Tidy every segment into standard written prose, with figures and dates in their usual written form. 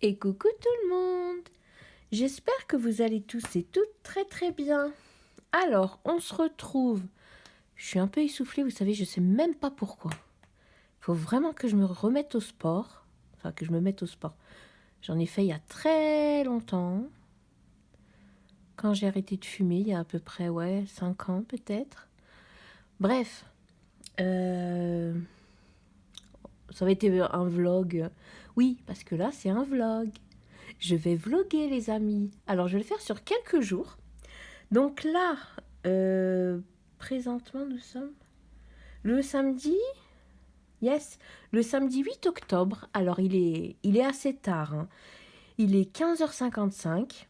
Et coucou tout le monde. J'espère que vous allez tous et toutes très très bien. Alors, on se retrouve. Je suis un peu essoufflée, vous savez, je sais même pas pourquoi. Il faut vraiment que je me remette au sport. Enfin, que je me mette au sport. J'en ai fait il y a très longtemps. Quand j'ai arrêté de fumer, il y a à peu près, 5 ans peut-être. Bref, ça va être un vlog. Oui, parce que là, c'est un vlog. Je vais vloguer, les amis. Alors, je vais le faire sur quelques jours. Donc là, euh, présentement, nous sommes le samedi. Yes, le samedi 8 octobre. Alors, il est assez tard, hein. Il est 15h55.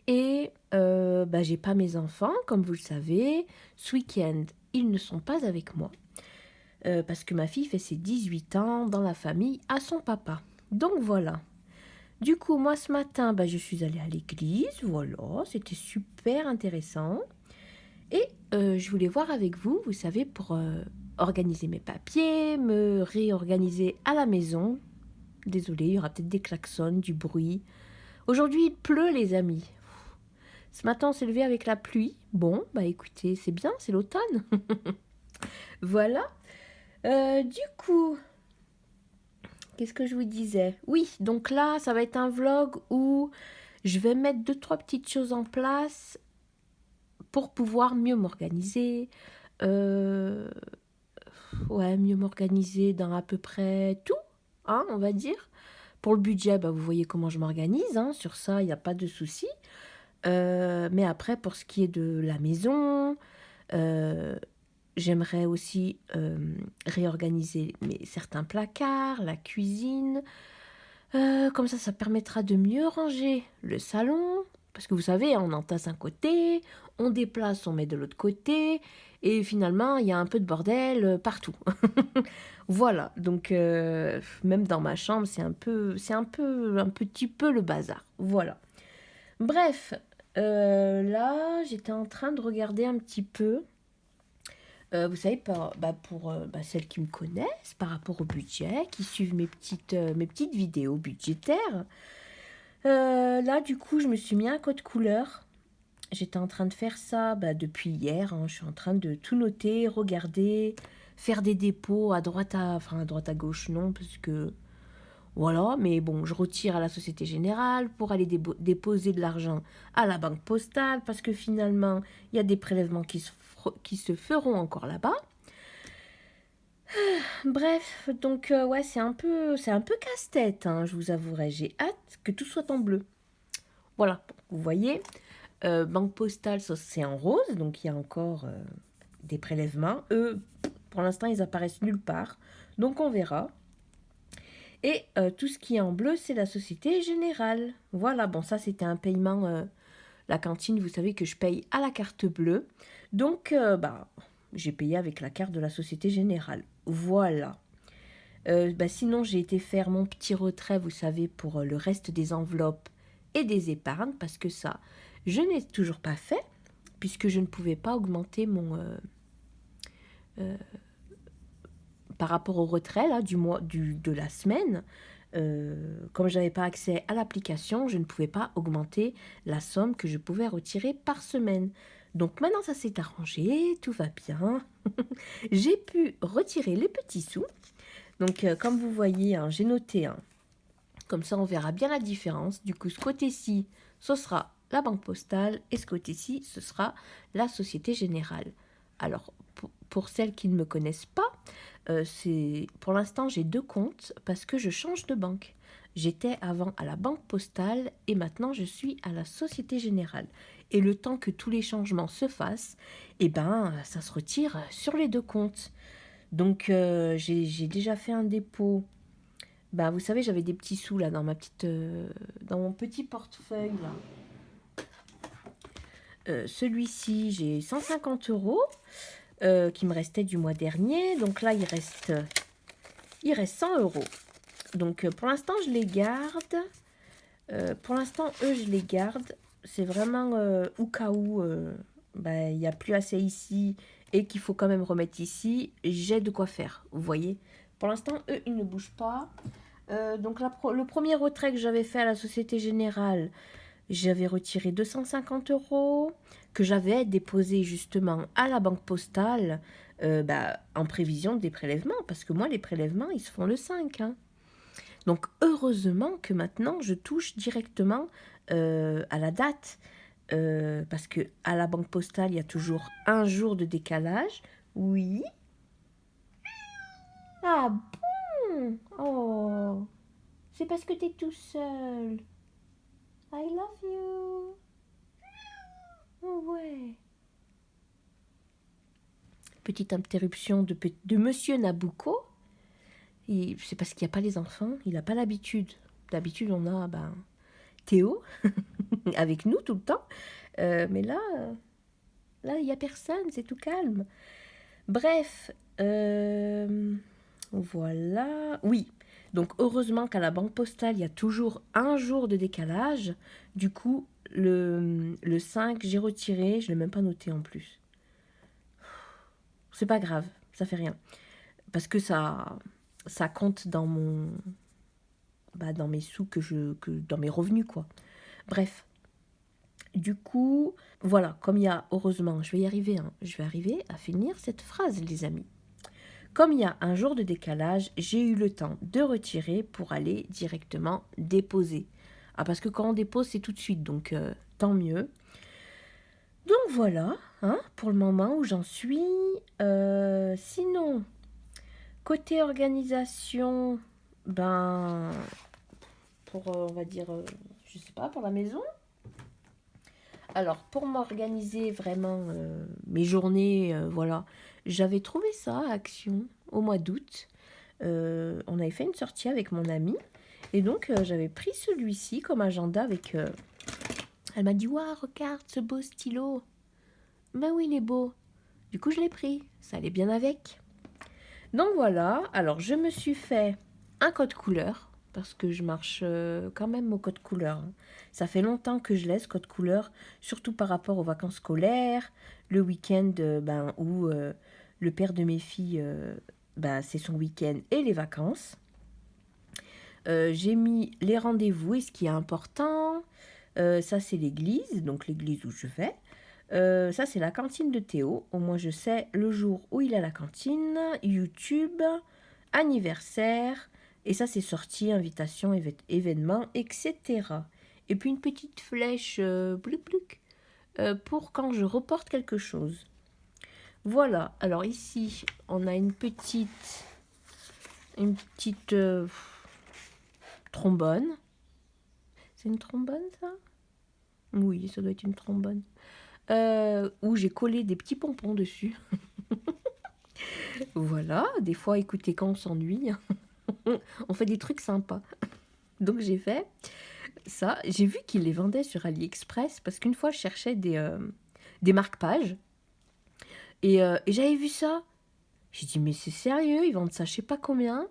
Et j'ai pas mes enfants, comme vous le savez. Ce week-end, ils ne sont pas avec moi. Parce que ma fille fait ses 18 ans dans la famille à son papa. Donc voilà. Du coup, moi ce matin, je suis allée à l'église. Voilà, c'était super intéressant. Et je voulais voir avec vous, vous savez, pour organiser mes papiers, me réorganiser à la maison. Désolée, il y aura peut-être des klaxons, du bruit. Aujourd'hui, il pleut, les amis. Ce matin, on s'est levé avec la pluie. Bon, écoutez, c'est bien, c'est l'automne. Voilà. Du coup, qu'est-ce que je vous disais? Oui, donc là, ça va être un vlog où je vais mettre 2-3 petites choses en place pour pouvoir mieux m'organiser. Mieux m'organiser dans à peu près tout, hein, on va dire. Pour le budget, vous voyez comment je m'organise, hein, sur ça, il n'y a pas de souci. Mais après, pour ce qui est de la maison, euh, j'aimerais aussi réorganiser certains placards, la cuisine. Comme ça permettra de mieux ranger le salon. Parce que vous savez, on entasse un côté, on déplace, on met de l'autre côté. Et finalement, il y a un peu de bordel partout. Voilà, donc même dans ma chambre, un petit peu le bazar. Voilà. Bref, là, j'étais en train de regarder un petit peu. Vous savez, pour celles qui me connaissent, par rapport au budget, qui suivent mes petites vidéos budgétaires. Là, du coup, je me suis mis un code couleur. J'étais en train de faire ça depuis hier, hein. Je suis en train de tout noter, regarder, faire des dépôts à droite à gauche, non, parce que voilà, mais bon, je retire à la Société Générale pour aller déposer de l'argent à la Banque Postale, parce que finalement, il y a des prélèvements qui se feront encore là-bas. Bref, donc c'est un peu casse-tête, hein, je vous avouerai. J'ai hâte que tout soit en bleu. Voilà, vous voyez, Banque Postale, ça, c'est en rose, donc il y a encore des prélèvements. Eux, pour l'instant, ils apparaissent nulle part, donc on verra. Et tout ce qui est en bleu, c'est la Société Générale. Voilà, bon, ça, c'était un paiement, la cantine, vous savez que je paye à la carte bleue. Donc, j'ai payé avec la carte de la Société Générale. Voilà. Sinon, j'ai été faire mon petit retrait, vous savez, pour le reste des enveloppes et des épargnes, parce que ça, je n'ai toujours pas fait, puisque je ne pouvais pas augmenter mon... par rapport au retrait là, de la semaine. Comme je n'avais pas accès à l'application, je ne pouvais pas augmenter la somme que je pouvais retirer par semaine. Donc maintenant, ça s'est arrangé, tout va bien. J'ai pu retirer les petits sous. Donc, comme vous voyez, hein, j'ai noté, hein. Comme ça, on verra bien la différence. Du coup, ce côté-ci, ce sera la Banque Postale et ce côté-ci, ce sera la Société Générale. Alors, pour celles qui ne me connaissent pas, pour l'instant, j'ai 2 comptes parce que je change de banque. J'étais avant à la Banque Postale et maintenant je suis à la Société Générale. Et le temps que tous les changements se fassent, ça se retire sur les 2 comptes. Donc, j'ai déjà fait un dépôt. Vous savez, j'avais des petits sous là dans mon petit portefeuille là. Celui-ci, j'ai 150 euros qui me restait du mois dernier. Donc là, il reste 100 euros. Donc pour l'instant, je les garde. Pour l'instant, eux, je les garde. C'est vraiment au cas où il n'y a plus assez ici et qu'il faut quand même remettre ici. J'ai de quoi faire, vous voyez. Pour l'instant, eux, ils ne bougent pas. Donc le premier retrait que j'avais fait à la Société Générale, j'avais retiré 250 euros que j'avais déposé justement à la banque postale en prévision des prélèvements. Parce que moi, les prélèvements, ils se font le 5, hein. Donc heureusement que maintenant, je touche directement à la date. Parce que à la banque postale, il y a toujours un jour de décalage. Oui. Ah bon? Oh, c'est parce que t'es tout seul. I love you. Oh ouais. Petite interruption de Monsieur Nabucco. C'est parce qu'il n'y a pas les enfants. Il n'a pas l'habitude. D'habitude, on a Théo avec nous tout le temps. Mais là, il n'y a personne. C'est tout calme. Bref. Voilà. Oui. Donc, heureusement qu'à la banque postale, il y a toujours un jour de décalage. Du coup, le 5, j'ai retiré. Je ne l'ai même pas noté en plus. C'est pas grave, ça fait rien. Parce que ça compte dans dans mes sous dans mes revenus, quoi. Bref. Du coup, voilà, comme il y a, heureusement, je vais y arriver, hein, je vais arriver à finir cette phrase, les amis. Comme il y a un jour de décalage, j'ai eu le temps de retirer pour aller directement déposer. Ah, parce que quand on dépose, c'est tout de suite, donc tant mieux. Donc voilà, hein, pour le moment où j'en suis. Sinon, côté organisation, pour, on va dire, je sais pas, pour la maison. Alors, pour m'organiser vraiment mes journées, voilà, j'avais trouvé ça à Action au mois d'août. On avait fait une sortie avec mon amie. Et donc, j'avais pris celui-ci comme agenda avec... Elle m'a dit, waouh, regarde ce beau stylo. Ben oui, il est beau. Du coup, je l'ai pris. Ça allait bien avec. Donc voilà, alors je me suis fait un code couleur, parce que je marche quand même au code couleur, hein. Ça fait longtemps que je laisse code couleur, surtout par rapport aux vacances scolaires, le week-end où le père de mes filles, c'est son week-end et les vacances. J'ai mis les rendez-vous et ce qui est important, ça c'est l'église, donc l'église où je vais. Ça, c'est la cantine de Théo. Au moins, je sais le jour où il a la cantine, YouTube, anniversaire. Et ça, c'est sorti, invitation, événement, etc. Et puis une petite flèche blouc blouc pour quand je reporte quelque chose. Voilà. Alors ici, on a une petite trombone. C'est une trombone, ça? Oui, ça doit être une trombone. Où j'ai collé des petits pompons dessus. Voilà, des fois, écoutez, quand on s'ennuie, on fait des trucs sympas. Donc j'ai fait ça. J'ai vu qu'ils les vendaient sur AliExpress parce qu'une fois, je cherchais des marque-pages et j'avais vu ça. J'ai dit, mais c'est sérieux, ils vendent ça, je sais pas combien.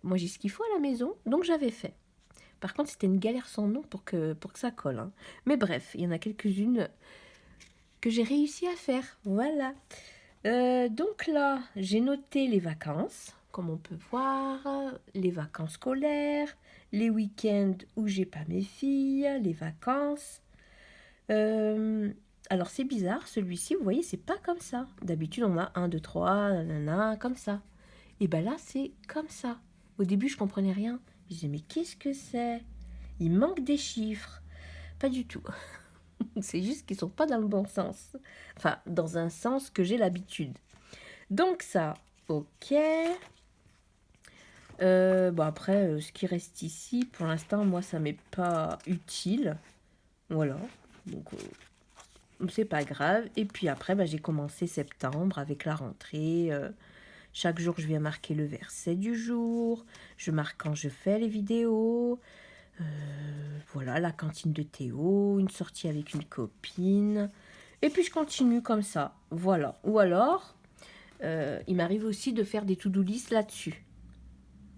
Moi, j'ai ce qu'il faut à la maison, donc j'avais fait. Par contre, c'était une galère sans nom pour que ça colle, hein. Mais bref, il y en a quelques-unes que j'ai réussi à faire. Voilà. Donc là, j'ai noté les vacances, comme on peut voir, les vacances scolaires, les week-ends où j'ai pas mes filles, les vacances. Alors c'est bizarre, celui-ci, vous voyez, c'est pas comme ça. D'habitude, on a 1, 2, 3, nanana, comme ça. Et ben là, c'est comme ça. Au début, je comprenais rien. Je disais, mais qu'est-ce que c'est? Il manque des chiffres. Pas du tout. C'est juste qu'ils sont pas dans le bon sens. Enfin, dans un sens que j'ai l'habitude. Donc ça, ok. Après, ce qui reste ici, pour l'instant, moi, ça m'est pas utile. Voilà. Donc, c'est pas grave. Et puis après, j'ai commencé septembre avec la rentrée. Chaque jour, je viens marquer le verset du jour. Je marque quand je fais les vidéos. Voilà, la cantine de Théo, une sortie avec une copine. Et puis, je continue comme ça. Voilà. Ou alors, il m'arrive aussi de faire des to-do list là-dessus.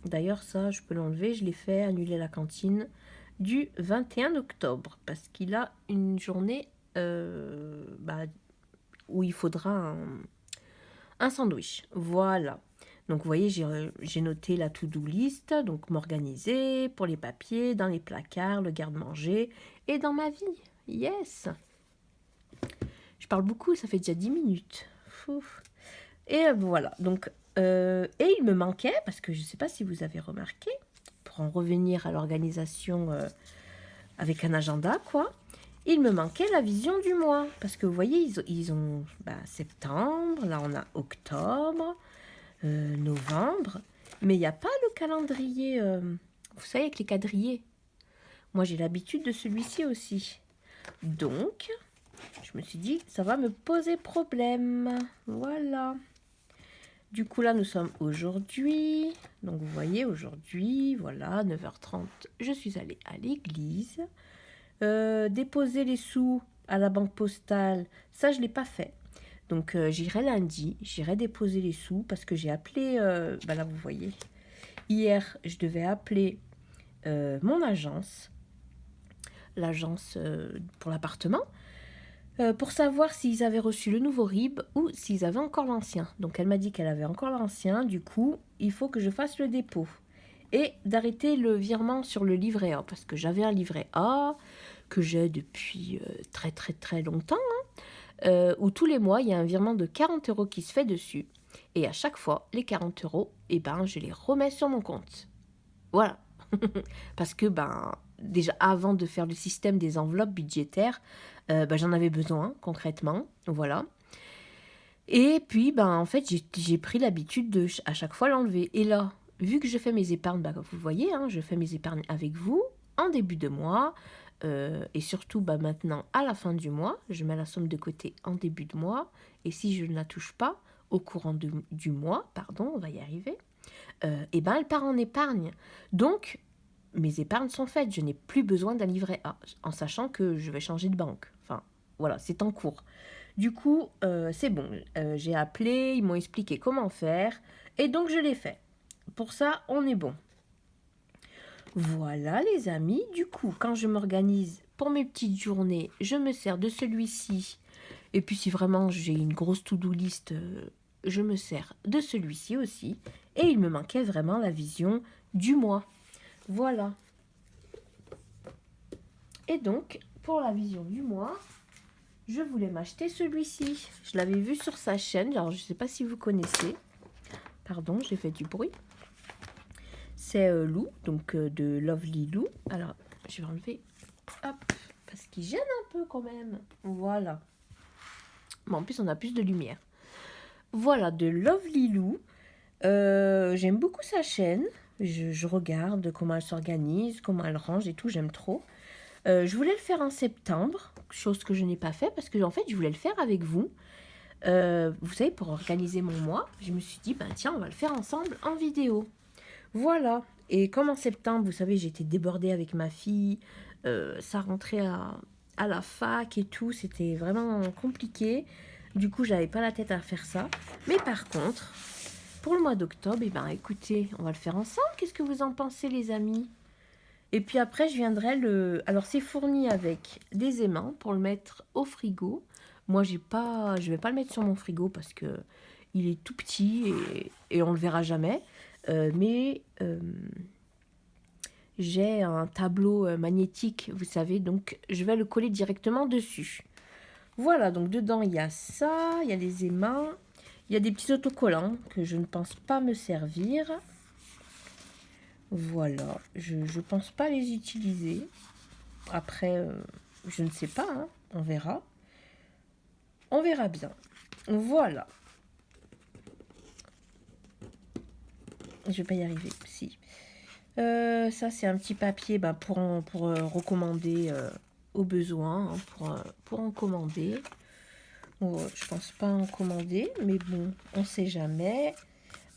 D'ailleurs, ça, je peux l'enlever. Je l'ai fait annuler la cantine du 21 octobre parce qu'il a une journée où il faudra un sandwich. Voilà. Donc, vous voyez, j'ai noté la to-do list, donc m'organiser pour les papiers, dans les placards, le garde-manger et dans ma vie. Yes! Je parle beaucoup, ça fait déjà 10 minutes. Fouf. Et voilà, donc, et il me manquait, parce que je ne sais pas si vous avez remarqué, pour en revenir à l'organisation avec un agenda, quoi, il me manquait la vision du mois. Parce que vous voyez, ils ont septembre, là on a octobre, novembre, mais il n'y a pas le calendrier, vous savez, avec les quadrillés. Moi, j'ai l'habitude de celui-ci aussi. Donc, je me suis dit, ça va me poser problème. Voilà. Du coup, là, nous sommes aujourd'hui. Donc, vous voyez, aujourd'hui, voilà, 9h30, je suis allée à l'église. Déposer les sous à la banque postale, ça, je ne l'ai pas fait. Donc, j'irai lundi, j'irai déposer les sous parce que j'ai appelé, là, vous voyez, hier, je devais appeler mon agence, l'agence pour l'appartement, pour savoir s'ils avaient reçu le nouveau RIB ou s'ils avaient encore l'ancien. Donc, elle m'a dit qu'elle avait encore l'ancien, du coup, il faut que je fasse le dépôt. Et d'arrêter le virement sur le livret A, parce que j'avais un livret A que j'ai depuis très très très longtemps, où tous les mois, il y a un virement de 40 € qui se fait dessus. Et à chaque fois, les 40 €, je les remets sur mon compte. Voilà. Parce que, déjà, avant de faire le système des enveloppes budgétaires, j'en avais besoin, concrètement. Voilà. Et puis, en fait, j'ai pris l'habitude de, à chaque fois, l'enlever. Et là, vu que je fais mes épargnes, vous voyez, je fais mes épargnes avec vous, en début de mois, et surtout maintenant à la fin du mois, je mets la somme de côté en début de mois, et si je ne la touche pas au courant du mois, pardon, on va y arriver, elle part en épargne. Donc, mes épargnes sont faites, je n'ai plus besoin d'un livret A, en sachant que je vais changer de banque. Enfin, voilà, c'est en cours. Du coup, c'est bon, j'ai appelé, ils m'ont expliqué comment faire, et donc je l'ai fait. Pour ça, on est bon. Voilà les amis, du coup, quand je m'organise pour mes petites journées, je me sers de celui-ci. Et puis si vraiment j'ai une grosse to-do list, je me sers de celui-ci aussi. Et il me manquait vraiment la vision du mois. Voilà. Et donc, pour la vision du mois, je voulais m'acheter celui-ci. Je l'avais vu sur sa chaîne, alors je ne sais pas si vous connaissez. Pardon, j'ai fait du bruit. C'est Lou, donc de Lovely Lou. Alors, je vais enlever, hop, parce qu'il gêne un peu quand même. Voilà. Bon, en plus, on a plus de lumière. Voilà, de Lovely Lou. J'aime beaucoup sa chaîne. Je regarde comment elle s'organise, comment elle range et tout, j'aime trop. Je voulais le faire en septembre, chose que je n'ai pas fait parce que en fait, je voulais le faire avec vous. Vous savez, pour organiser mon mois, je me suis dit, tiens, on va le faire ensemble en vidéo. Voilà. Et comme en septembre, vous savez, j'étais débordée avec ma fille, ça rentrait à la fac et tout, c'était vraiment compliqué. Du coup, j'avais pas la tête à faire ça. Mais par contre, pour le mois d'octobre, écoutez, on va le faire ensemble. Qu'est-ce que vous en pensez, les amis? Et puis après, je viendrai le... Alors, c'est fourni avec des aimants pour le mettre au frigo. Moi, je vais pas le mettre sur mon frigo parce que il est tout petit et on le verra jamais. Mais j'ai un tableau magnétique, vous savez, donc je vais le coller directement dessus. Voilà, donc dedans, il y a ça, il y a les aimants, il y a des petits autocollants que je ne pense pas me servir. Voilà, je ne pense pas les utiliser. Après, je ne sais pas, on verra. On verra bien. Voilà. Je vais pas y arriver, si. Ça, c'est un petit papier pour recommander au besoin, pour en commander. Bon, je pense pas en commander, mais bon, on sait jamais.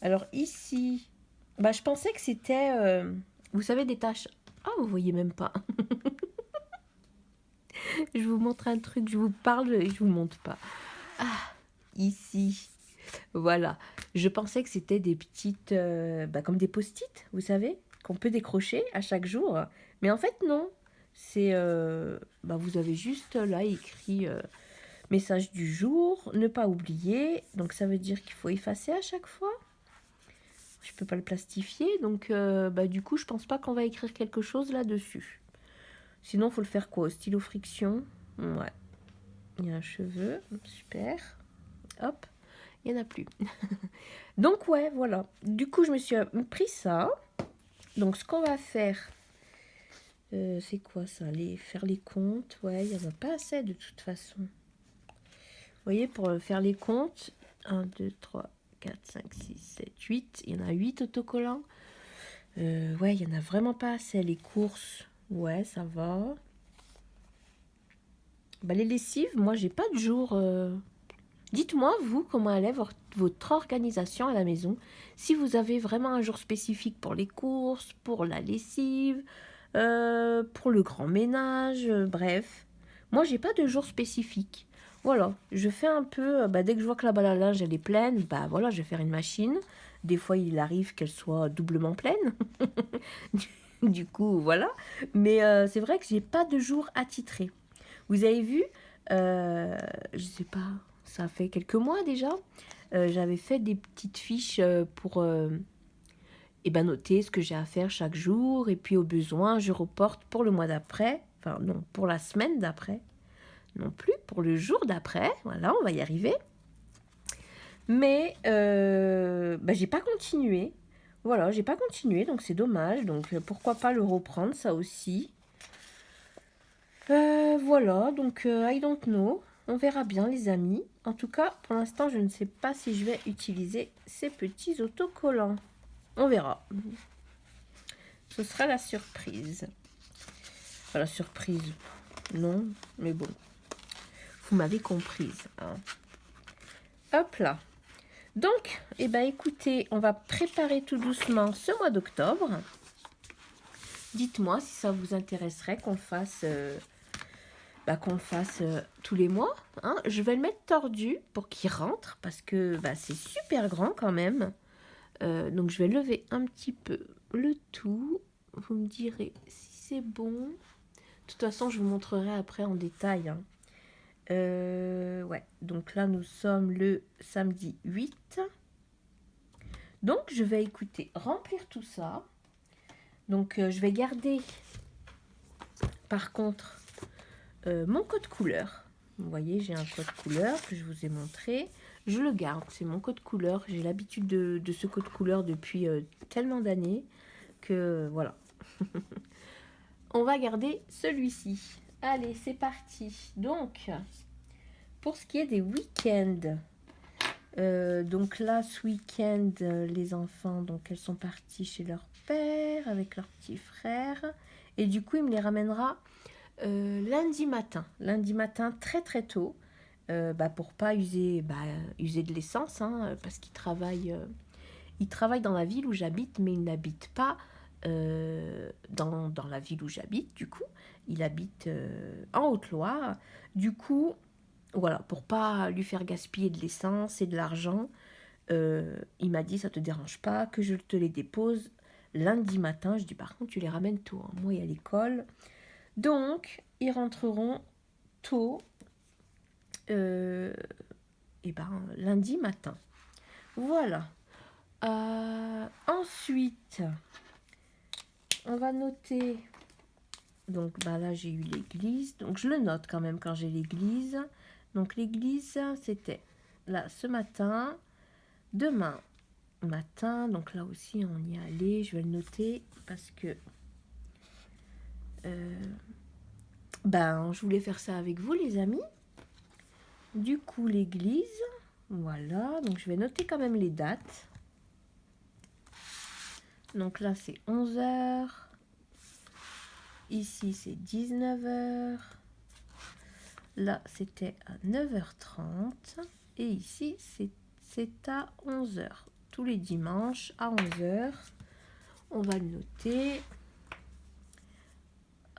Alors ici, je pensais que c'était, vous savez, des taches. Ah, vous voyez même pas. Je vous montre un truc, je vous parle et je vous montre pas. Ah, ici. Voilà. Je pensais que c'était des petites, comme des post-it, vous savez, qu'on peut décrocher à chaque jour. Mais en fait, non. C'est, vous avez juste là écrit message du jour, ne pas oublier. Donc ça veut dire qu'il faut effacer à chaque fois. Je peux pas le plastifier, donc bah, du coup, je pense pas qu'on va écrire quelque chose là-dessus. Sinon, faut le faire quoi? Au stylo friction? Ouais. Il y a un cheveu, super. Hop, il y en a plus. Donc ouais, voilà. Du coup, je me suis pris ça. Donc ce qu'on va faire, c'est quoi ça? Faire les comptes. Ouais, il n'y en a pas assez de toute façon. Vous voyez, pour faire les comptes, 1, 2, 3, 4, 5, 6, 7, 8. Il y en a 8 autocollants. Ouais, il n'y en a vraiment pas assez. Les courses, ouais, ça va. Bah, les lessives, moi, j'ai pas de jour. Dites-moi, vous, comment elle est votre organisation à la maison. Si vous avez vraiment un jour spécifique pour les courses, pour la lessive, pour le grand ménage, bref. Moi, j'ai pas de jour spécifique. Voilà, je fais un peu, bah, dès que je vois que la balle à linge, elle est pleine, bah voilà, je vais faire une machine. Des fois, il arrive qu'elle soit doublement pleine. Du coup, voilà. Mais c'est vrai que j'ai pas de jour attitré. Vous avez vu, je sais pas, ça fait quelques mois déjà, j'avais fait des petites fiches pour eh ben, noter ce que j'ai à faire chaque jour, et puis au besoin, je reporte pour le mois d'après, enfin non, pour la semaine d'après, non plus, pour le jour d'après, voilà, on va y arriver. Mais bah, j'ai pas continué, voilà, j'ai pas continué, donc c'est dommage, donc pourquoi pas le reprendre, ça aussi. Voilà, donc I don't know. On verra bien, les amis. En tout cas, pour l'instant, je ne sais pas si je vais utiliser ces petits autocollants. On verra. Ce sera la surprise. Enfin, la surprise, non, mais bon. Vous m'avez comprise. Hein. Hop là. Donc, eh ben, écoutez, on va préparer tout doucement ce mois d'octobre. Dites-moi si ça vous intéresserait qu'on fasse... qu'on le fasse tous les mois. Hein. Je vais le mettre tordu pour qu'il rentre parce que bah, c'est super grand quand même. Donc je vais lever un petit peu le tout. Vous me direz si c'est bon. De toute façon, je vous montrerai après en détail. Hein. Ouais, donc là nous sommes le samedi 8. Donc je vais écouter remplir tout ça. Donc je vais garder par contre mon code couleur. Vous voyez, j'ai un code couleur que je vous ai montré. Je le garde, c'est mon code couleur. J'ai l'habitude de ce code couleur depuis tellement d'années que voilà. On va garder celui-ci. Allez, c'est parti. Donc, pour ce qui est des week-ends, donc là, ce week-end, les enfants, donc elles sont parties chez leur père avec leur petit frère. Et du coup, il me les ramènera lundi matin très très tôt, pour pas user de l'essence, hein, parce qu'il travaille dans la ville où j'habite, mais il n'habite pas dans la ville où j'habite, du coup, il habite en Haute-Loire, du coup, voilà, pour pas lui faire gaspiller de l'essence et de l'argent, il m'a dit, ça te dérange pas que je te les dépose lundi matin. Je dis, par contre, tu les ramènes tôt, hein. Moi, il y a l'école. Donc, ils rentreront tôt, lundi matin. Voilà. Ensuite, on va noter. Donc, là, j'ai eu l'église. Donc, je le note quand même quand j'ai l'église. Donc, l'église, c'était là ce matin. Demain matin. Donc, là aussi, on y est allé. Je vais le noter parce que... je voulais faire ça avec vous, les amis. Du coup, l'église, voilà. Donc, je vais noter quand même les dates. Donc là, c'est 11h. Ici, c'est 19h. Là, c'était à 9h30. Et ici, c'est à 11h. Tous les dimanches à 11h. On va le noter.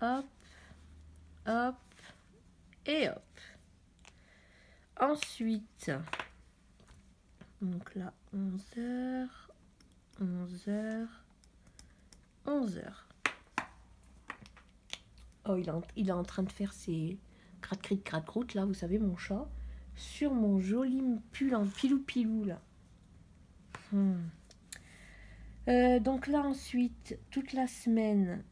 Hop, hop et hop. Ensuite, donc là, 11h, 11h, 11h. Oh, il est en train de faire ses gratte-critte, gratte-croûte, là, vous savez, mon chat, sur mon joli pull en pilou-pilou, là. Donc là, ensuite, toute la semaine,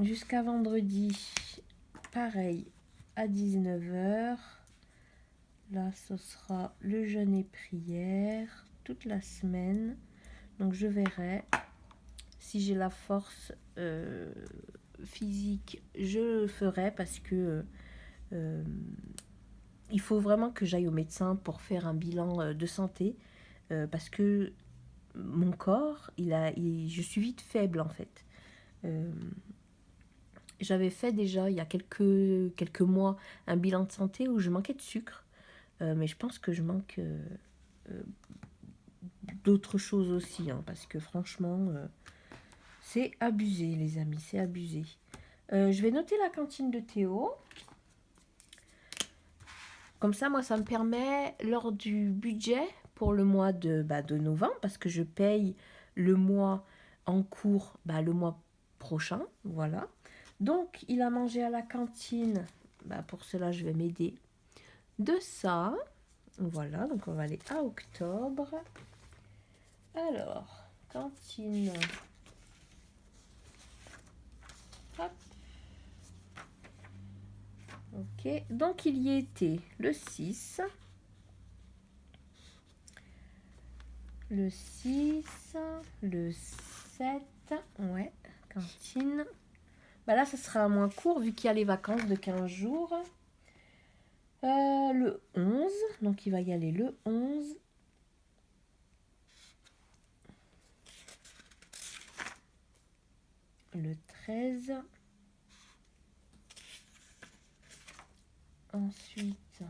jusqu'à vendredi, pareil, à 19h. Là, ce sera le jeûne et prière, toute la semaine. Donc, je verrai si j'ai la force physique, je le ferai parce que il faut vraiment que j'aille au médecin pour faire un bilan de santé parce que mon corps, je suis vite faible en fait. J'avais fait déjà il y a quelques mois un bilan de santé où je manquais de sucre, mais je pense que je manque d'autres choses aussi, hein, parce que franchement, c'est abusé les amis, c'est abusé. Je vais noter la cantine de Théo. Comme ça, moi, ça me permet, lors du budget pour le mois de novembre, parce que je paye le mois en cours le mois prochain, voilà. Donc, il a mangé à la cantine, pour cela, je vais m'aider de ça. Voilà, donc on va aller à octobre. Alors, cantine. Hop. Ok, donc il y était le 6. Le 6, le 7, ouais, cantine. Là, ça sera moins court vu qu'il y a les vacances de 15 jours. Le 11, donc il va y aller le 11. Le 13. Ensuite,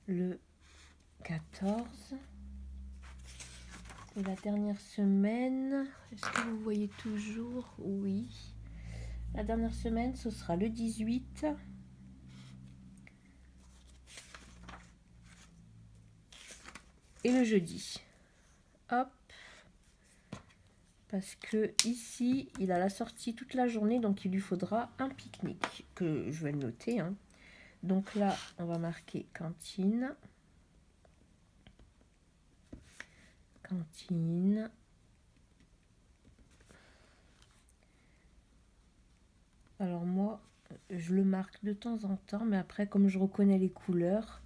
le 14. Et la dernière semaine, est-ce que vous voyez toujours? Oui. La dernière semaine, ce sera le 18. Et le jeudi. Hop. Parce que ici, il a la sortie toute la journée, donc il lui faudra un pique-nique, que je vais le noter, hein. Donc là, on va marquer cantine. Cantine. Alors moi, je le marque de temps en temps, mais après, comme je reconnais les couleurs,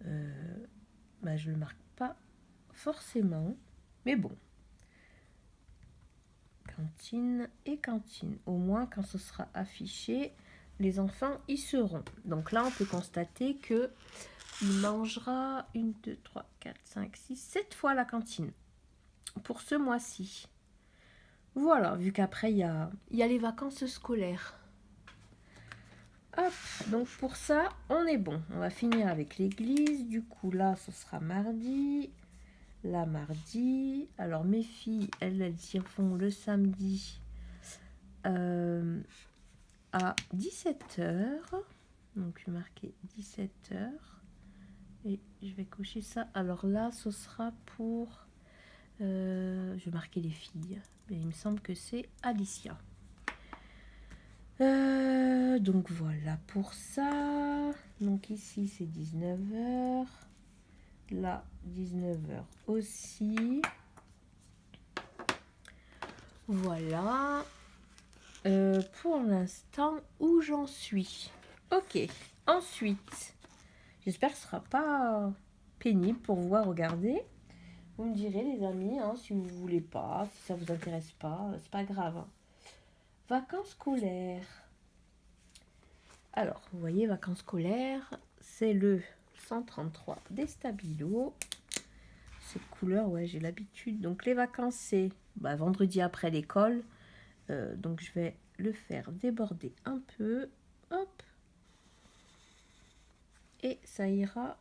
je le marque pas forcément. Mais bon. Cantine et cantine. Au moins, quand ce sera affiché, les enfants y seront. Donc là, on peut constater que il mangera 1, 2, 3, 4, 5, 6, 7 fois la cantine pour ce mois-ci. Voilà, vu qu'après, il y a les vacances scolaires. Hop, donc pour ça, on est bon. On va finir avec l'église. Du coup, là, ce sera mardi. Là, mardi. Alors, mes filles, elles y vont le samedi à 17h. Donc, je vais marquer 17h. Et je vais cocher ça. Alors là, ce sera pour... je vais marquer les filles. Mais il me semble que c'est Alicia. Donc voilà pour ça. Donc ici, c'est 19h. Là, 19h aussi. Voilà. Pour l'instant, où j'en suis. Ok. Ensuite, j'espère que ce ne sera pas pénible pour vous à regarder. Vous me direz, les amis, hein, si vous voulez pas, si ça vous intéresse pas, c'est pas grave. Hein. Vacances scolaires. Alors, vous voyez, vacances scolaires, c'est le 133 des Stabilo. Cette couleur, ouais, j'ai l'habitude. Donc, les vacances, c'est vendredi après l'école. Donc, je vais le faire déborder un peu. Hop. Et ça ira...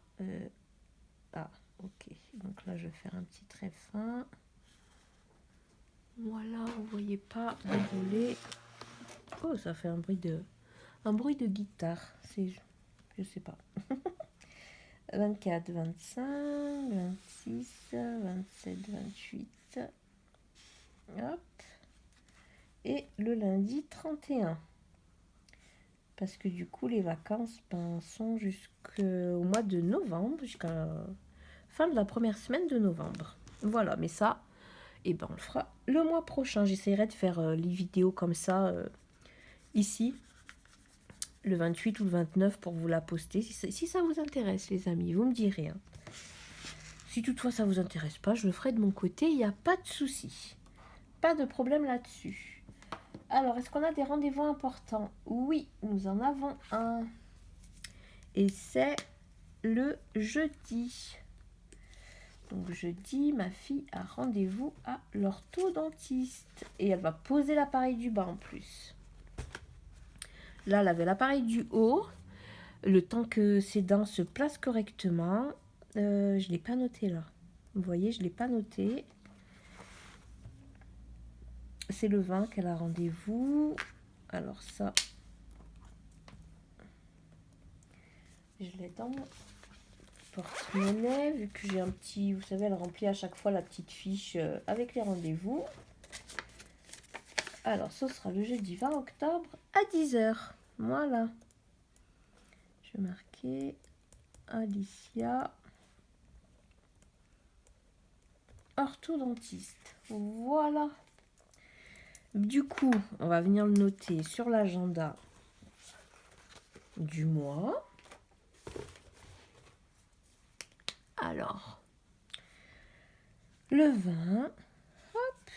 ah, ok. Donc là, je vais faire un petit trait fin. Voilà, vous voyez pas, désolé. Oh, ça fait un bruit de guitare. C'est, je sais pas. 24, 25, 26, 27, 28. Hop. Et le lundi 31. Parce que du coup, les vacances sont jusqu'au mois de novembre, jusqu'à fin de la première semaine de novembre. Voilà, mais ça, eh ben, on le fera le mois prochain. J'essaierai de faire les vidéos comme ça ici, le 28 ou le 29 pour vous la poster. Si ça vous intéresse, les amis, vous me direz. Hein. Si toutefois ça vous intéresse pas, je le ferai de mon côté, il n'y a pas de souci. Pas de problème là-dessus. Alors, est-ce qu'on a des rendez-vous importants? Oui, nous en avons un. Et c'est le jeudi. Donc jeudi, ma fille a rendez-vous à l'orthodontiste. Et elle va poser l'appareil du bas en plus. Là, elle avait l'appareil du haut. Le temps que ses dents se placent correctement. Je ne l'ai pas noté là. Vous voyez, je ne l'ai pas noté. C'est le 20 qu'elle a rendez-vous. Alors ça, je l'ai dans mon porte-monnaie. Vu que j'ai un petit... Vous savez, elle remplit à chaque fois la petite fiche avec les rendez-vous. Alors, ce sera le jeudi 20 octobre à 10 h. Voilà. Je vais marquer Alicia, orthodontiste. Voilà. Du coup, on va venir le noter sur l'agenda du mois. Alors, le 20, hop,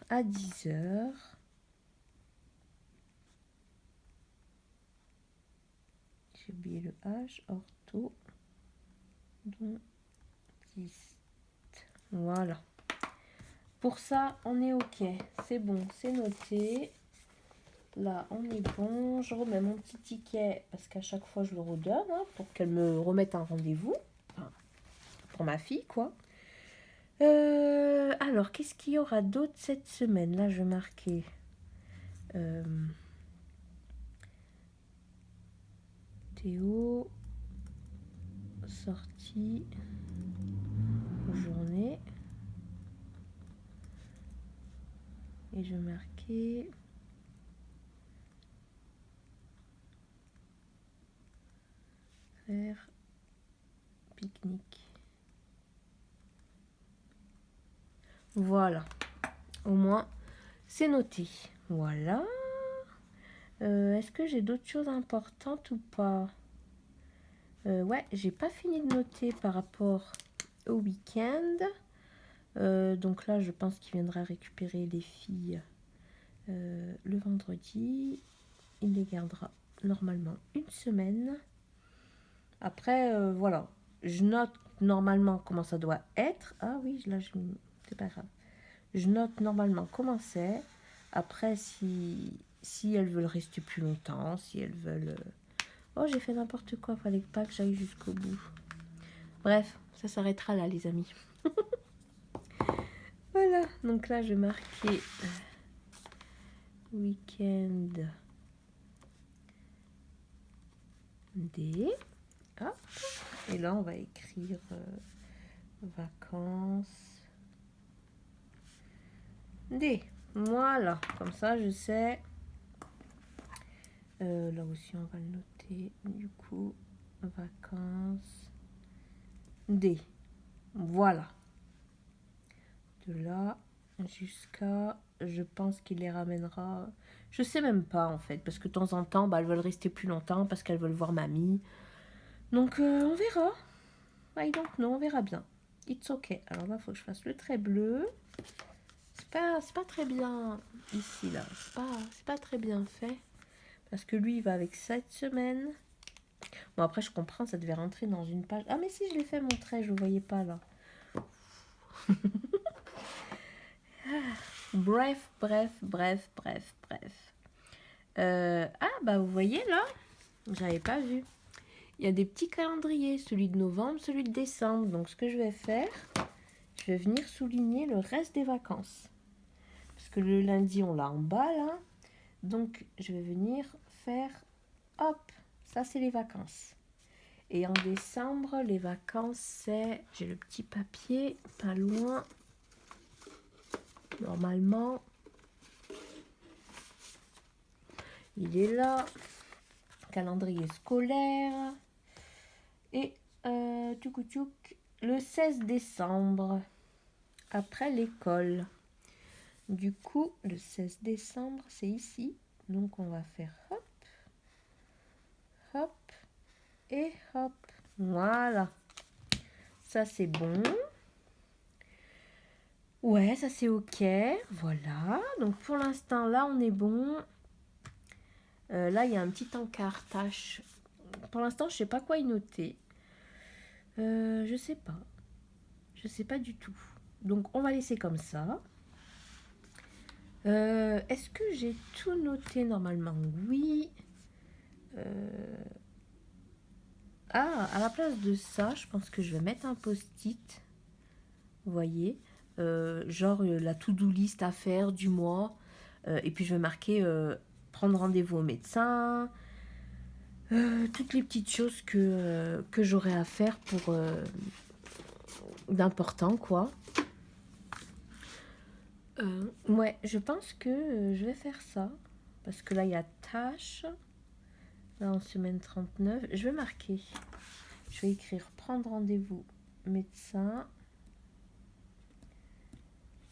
à 10 h. J'ai oublié le H, orthodontiste. Voilà. Pour ça, on est OK. C'est bon, c'est noté. Là, on est bon. Je remets mon petit ticket parce qu'à chaque fois, je le redonne hein, pour qu'elle me remette un rendez-vous. Enfin, pour ma fille, quoi. Alors, qu'est-ce qu'il y aura d'autre cette semaine? Là, je marquais... Théo... Sortie... Journée... Et je marquais... Faire... Pique-nique. Voilà. Au moins, c'est noté. Voilà. Est-ce que j'ai d'autres choses importantes ou pas? Ouais, j'ai pas fini de noter par rapport au week-end. Donc là, je pense qu'il viendra récupérer les filles le vendredi. Il les gardera normalement une semaine. Après, voilà. Je note normalement comment ça doit être. Ah oui, là, c'est pas grave. Je note normalement comment c'est. Après, si elles veulent rester plus longtemps, si elles veulent... Oh, j'ai fait n'importe quoi. Fallait pas que j'aille jusqu'au bout. Bref, ça s'arrêtera là, les amis. Voilà. Donc là, je marquais week-end D. Hop. Et là, on va écrire vacances D. Voilà. Comme ça, je sais. Là aussi, on va le noter. Du coup, vacances D. Voilà. De là jusqu'à... Je pense qu'il les ramènera... Je sais même pas, en fait. Parce que de temps en temps, elles veulent rester plus longtemps parce qu'elles veulent voir mamie. Donc, on verra. I don't know, on verra bien. It's ok. Alors là, il faut que je fasse le trait bleu. C'est pas très bien ici, là. C'est pas très bien fait. Parce que lui, il va avec 7 semaines. Bon, après, je comprends, ça devait rentrer dans une page. Ah, mais si, je l'ai fait, mon trait, je ne voyais pas, là. Bref. Ah, bah, vous voyez, là, j'avais pas vu. Il y a des petits calendriers, celui de novembre, celui de décembre. Donc, ce que je vais faire, je vais venir souligner le reste des vacances. Parce que le lundi, on l'a en bas, là. Donc, je vais venir faire... Hop, ça, c'est les vacances. Et en décembre, les vacances, c'est... J'ai le petit papier, pas loin. Normalement, il est là. Calendrier scolaire. Et, tchouk. le 16 décembre, après l'école. Du coup, le 16 décembre, c'est ici. Donc, on va faire hop, hop et hop. Voilà. Ça, c'est bon. Ouais, ça, c'est OK. Voilà. Donc, pour l'instant, là, on est bon. Là, il y a un petit encart tâche. Pour l'instant, je sais pas quoi y noter. Je sais pas. Je sais pas du tout. Donc, on va laisser comme ça. Est-ce que j'ai tout noté normalement? Oui. Ah, à la place de ça, je pense que je vais mettre un post-it. Vous voyez, genre la to-do list à faire du mois. Et puis je vais marquer prendre rendez-vous au médecin. Toutes les petites choses que j'aurai à faire pour d'important, quoi. Ouais, je pense que je vais faire ça. Parce que là, il y a tâches. Là, en semaine 39. Je vais marquer. Je vais écrire prendre rendez-vous médecin.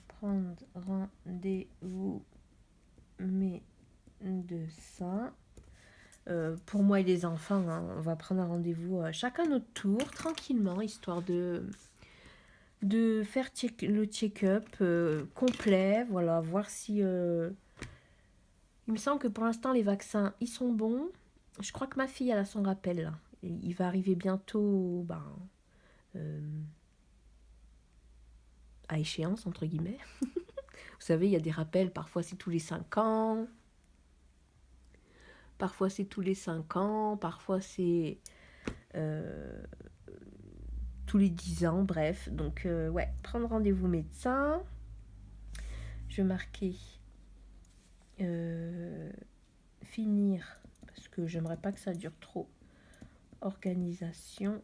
Prendre rendez-vous médecin. Pour moi et les enfants, hein, on va prendre un rendez-vous chacun notre tour, tranquillement, histoire de faire le check-up complet, voilà, voir si... Il me semble que pour l'instant, les vaccins, ils sont bons. Je crois que ma fille, elle a son rappel, là. Il va arriver bientôt, à échéance, entre guillemets. Vous savez, il y a des rappels, parfois c'est tous les 5 ans. Parfois c'est tous les 5 ans, parfois c'est tous les 10 ans, bref. Donc, ouais, prendre rendez-vous médecin. Je vais marquer finir, parce que j'aimerais pas que ça dure trop. Organisation,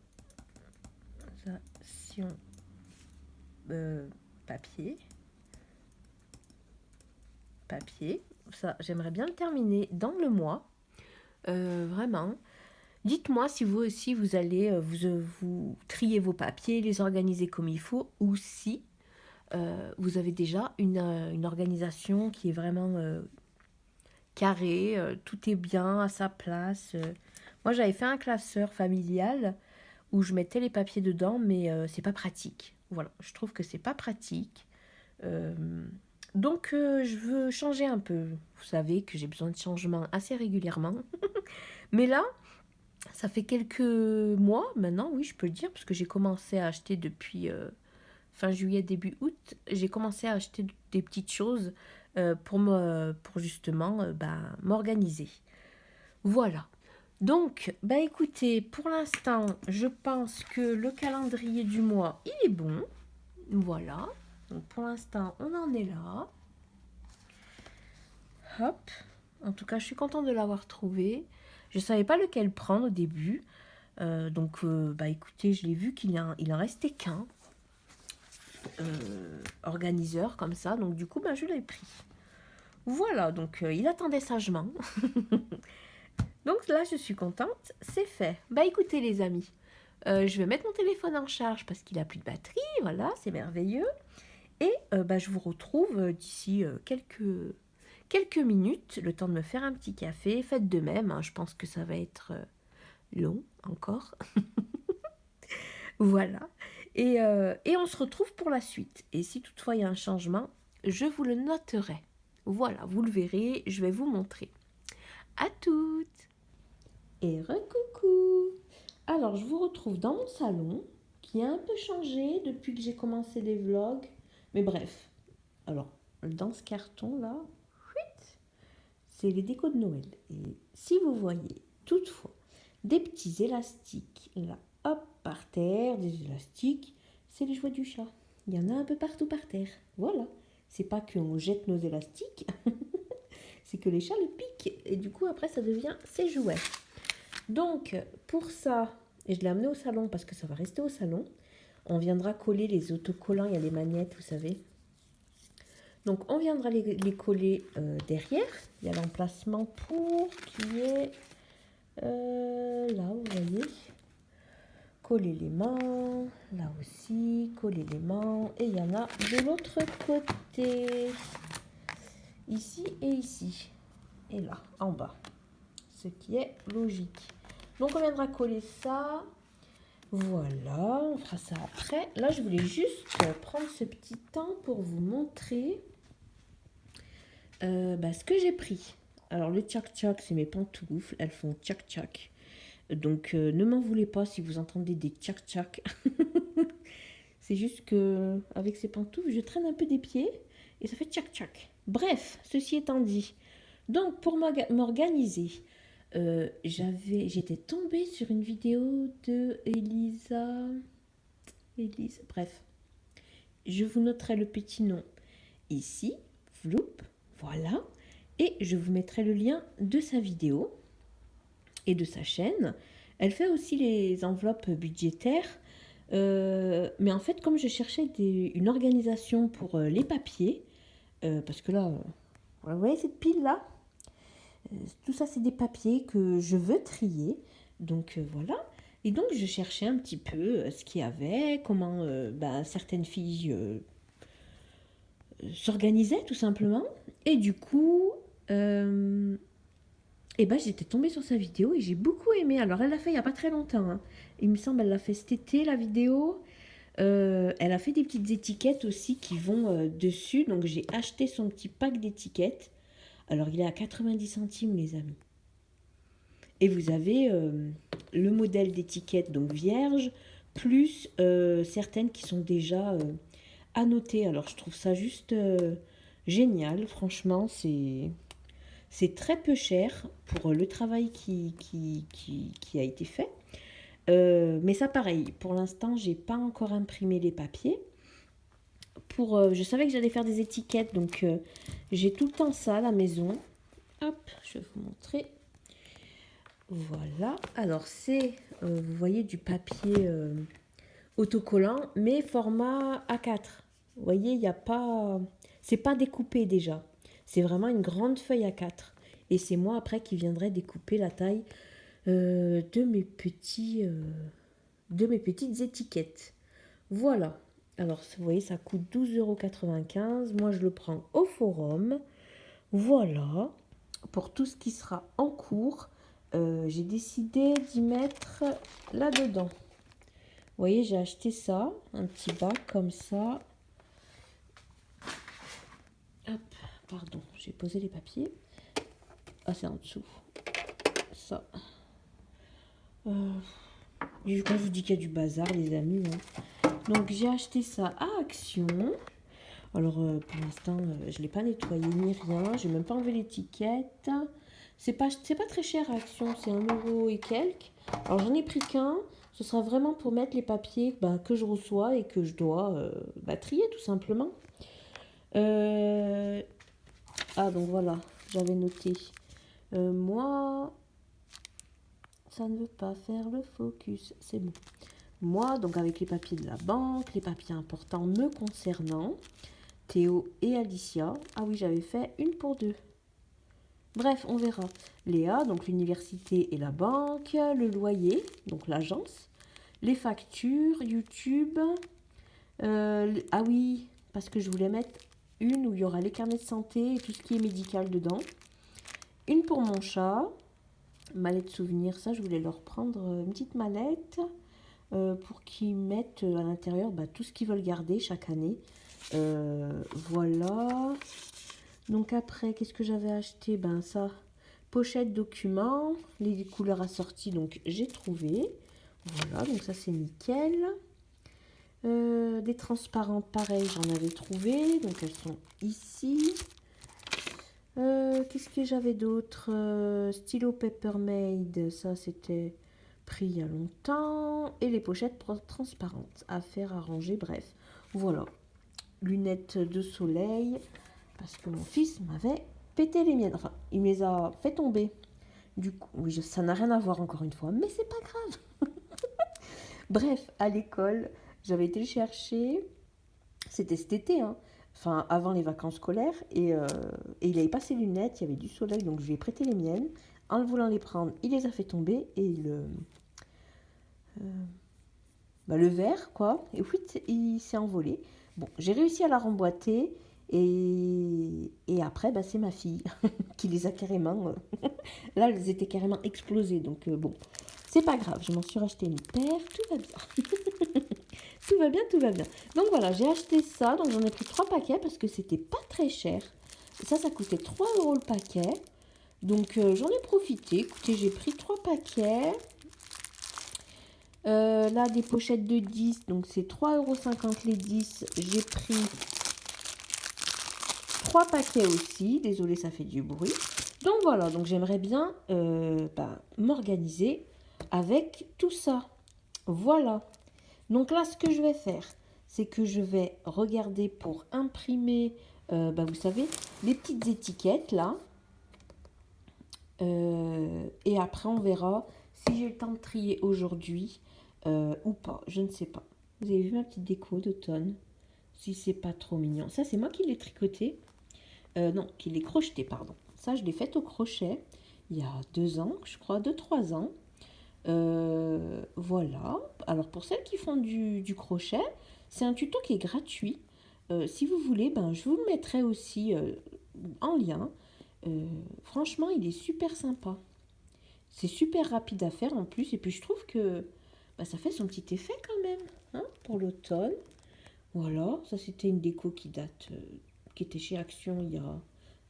papier. Ça, j'aimerais bien le terminer dans le mois. Vraiment. Dites-moi si vous aussi vous allez vous trier vos papiers, les organiser comme il faut, ou si vous avez déjà une organisation qui est vraiment carrée, tout est bien à sa place. Moi, j'avais fait un classeur familial où je mettais les papiers dedans, mais c'est pas pratique. Voilà, je trouve que c'est pas pratique. Donc, je veux changer un peu. Vous savez que j'ai besoin de changement assez régulièrement. Mais là, ça fait quelques mois maintenant, oui, je peux le dire, parce que j'ai commencé à acheter depuis fin juillet, début août. J'ai commencé à acheter des petites choses pour justement m'organiser. Voilà. Donc, écoutez, pour l'instant, je pense que le calendrier du mois, il est bon. Voilà. Donc, pour l'instant, on en est là. Hop. En tout cas, je suis contente de l'avoir trouvé. Je ne savais pas lequel prendre au début. Donc, écoutez, je l'ai vu qu'il en restait qu'un. Organiseur comme ça. Donc, du coup, je l'ai pris. Voilà. Donc, il attendait sagement. Donc, là, je suis contente. C'est fait. Écoutez, les amis. Je vais mettre mon téléphone en charge parce qu'il a plus de batterie. Voilà, c'est merveilleux. Et je vous retrouve d'ici quelques minutes, le temps de me faire un petit café. Faites de même, hein, je pense que ça va être long encore. Voilà. Et on se retrouve pour la suite. Et si toutefois il y a un changement, je vous le noterai. Voilà, vous le verrez, je vais vous montrer. À toutes. Et recoucou. Alors, je vous retrouve dans mon salon, qui a un peu changé depuis que j'ai commencé les vlogs. Mais bref, alors, dans ce carton-là, c'est les décos de Noël. Et si vous voyez toutefois des petits élastiques, là, hop, par terre, des élastiques, c'est les jouets du chat. Il y en a un peu partout par terre. Voilà. C'est pas qu'on jette nos élastiques, c'est que les chats les piquent. Et du coup, après, ça devient ses jouets. Donc, pour ça, et je l'ai amené au salon parce que ça va rester au salon, on viendra coller les autocollants, il y a les magnettes, vous savez. Donc, on viendra les coller derrière. Il y a l'emplacement pour qui est là, vous voyez. coller les mains, là aussi, coller les mains, et il y en a de l'autre côté, ici et ici, et là, en bas, ce qui est logique. Donc on viendra coller ça, voilà, on fera ça après. Là, je voulais juste prendre ce petit temps pour vous montrer ce que j'ai pris. Alors le tchac-tchac, c'est mes pantoufles, elles font tchac-tchac. Donc ne m'en voulez pas si vous entendez des tchac-tchac. C'est juste que avec ces pantoufles, je traîne un peu des pieds et ça fait tchac-tchac. Bref, ceci étant dit, donc pour m'organiser, j'étais tombée sur une vidéo de Elisa, bref, je vous noterai le petit nom ici, vloup, voilà, et je vous mettrai le lien de sa vidéo et de sa chaîne. Elle fait aussi les enveloppes budgétaires, mais en fait, comme je cherchais une organisation pour les papiers, parce que là, vous voyez cette pile là, tout ça c'est des papiers que je veux trier, donc voilà. Et donc je cherchais un petit peu ce qu'il y avait, comment certaines filles s'organisaient tout simplement. Et du coup, j'étais tombée sur sa vidéo et j'ai beaucoup aimé. Alors elle l'a fait il n'y a pas très longtemps, hein. Il me semble elle l'a fait cet été la vidéo. Elle a fait des petites étiquettes aussi qui vont dessus. Donc j'ai acheté son petit pack d'étiquettes. Alors il est à 90 centimes les amis. Et vous avez le modèle d'étiquette donc vierge, plus certaines qui sont déjà annotées. Alors je trouve ça juste génial. Franchement, c'est très peu cher pour le travail qui a été fait. Mais ça pareil, pour l'instant, j'ai pas encore imprimé les papiers. Je savais que j'allais faire des étiquettes, donc j'ai tout le temps ça à la maison. Hop, je vais vous montrer. Voilà, alors c'est, vous voyez, du papier autocollant, mais format A4. Vous voyez, il n'y a pas, c'est pas découpé déjà. C'est vraiment une grande feuille A4. Et c'est moi après qui viendrai découper la taille de mes petites étiquettes. Voilà. Alors, vous voyez, ça coûte 12,95 €. Moi, je le prends au Forum. Voilà. Pour tout ce qui sera en cours, j'ai décidé d'y mettre là-dedans. Vous voyez, j'ai acheté ça, un petit bac comme ça. Hop, pardon, j'ai posé les papiers. Ah, c'est en dessous. Ça. Quand je vous dis qu'il y a du bazar, les amis. Hein. Donc, j'ai acheté ça à Action. Alors, pour l'instant, je ne l'ai pas nettoyé ni rien. Je n'ai même pas enlevé l'étiquette. C'est pas très cher à Action. C'est 1 € et quelques. Alors, j'en ai pris qu'un. Ce sera vraiment pour mettre les papiers que je reçois et que je dois trier, tout simplement. Donc voilà, j'avais noté. Moi, ça ne veut pas faire le focus. C'est bon. Moi, donc avec les papiers de la banque, les papiers importants me concernant, Théo et Alicia. Ah oui, j'avais fait une pour deux. Bref, on verra. Léa, donc l'université et la banque, le loyer, donc l'agence, les factures, YouTube. Ah oui, parce que je voulais mettre une où il y aura les carnets de santé et tout ce qui est médical dedans. Une pour mon chat, mallette souvenir, ça je voulais leur prendre une petite mallette pour qu'ils mettent à l'intérieur tout ce qu'ils veulent garder chaque année. Voilà. Donc après, qu'est-ce que j'avais acheté? Ça, pochette documents, les couleurs assorties, donc j'ai trouvé. Voilà, donc ça c'est nickel. Des transparentes, pareil, j'en avais trouvé, donc elles sont ici. Qu'est-ce que j'avais d'autre? Stylo Peppermade, ça c'était pris il y a longtemps. Et les pochettes transparentes à faire, à ranger, bref. Voilà. Lunettes de soleil, parce que mon fils m'avait pété les miennes. Enfin, il me les a fait tomber. Du coup, oui, ça n'a rien à voir encore une fois, mais c'est pas grave. Bref, à l'école, j'avais été le chercher. C'était cet été, hein. Enfin, avant les vacances scolaires. Et il avait pas ses lunettes, il y avait du soleil, donc je lui ai prêté les miennes. En voulant les prendre, il les a fait tomber et le verre, quoi. Et oui, il s'est envolé. Bon, j'ai réussi à la remboîter. Et après, c'est ma fille qui les a carrément... là, elles étaient carrément explosées. Donc, bon, c'est pas grave. Je m'en suis racheté une paire. Tout va bien. Tout va bien, tout va bien. Donc, voilà, j'ai acheté ça. Donc, j'en ai pris 3 paquets parce que c'était pas très cher. Ça coûtait 3 € le paquet. Donc, j'en ai profité. Écoutez, j'ai pris 3 paquets. Là, des pochettes de 10. Donc, c'est 3,50 € les 10. J'ai pris 3 paquets aussi. Désolée, ça fait du bruit. Donc, voilà. Donc, j'aimerais bien m'organiser avec tout ça. Voilà. Donc, là, ce que je vais faire, c'est que je vais regarder pour imprimer, vous savez, les petites étiquettes, là. Et après, on verra si j'ai le temps de trier aujourd'hui ou pas. Je ne sais pas. Vous avez vu ma petite déco d'automne? Si c'est pas trop mignon. Ça, c'est moi qui l'ai tricoté. Non, qui l'ai crocheté, pardon. Ça, je l'ai fait au crochet il y a 2 ans, je crois, 2-3 ans. Voilà. Alors, pour celles qui font du crochet, c'est un tuto qui est gratuit. Si vous voulez, je vous le mettrai aussi en lien. Franchement, il est super sympa. C'est super rapide à faire en plus. Et puis, je trouve que ça fait son petit effet quand même, hein, pour l'automne. Voilà, ça c'était une déco qui date, qui était chez Action il y a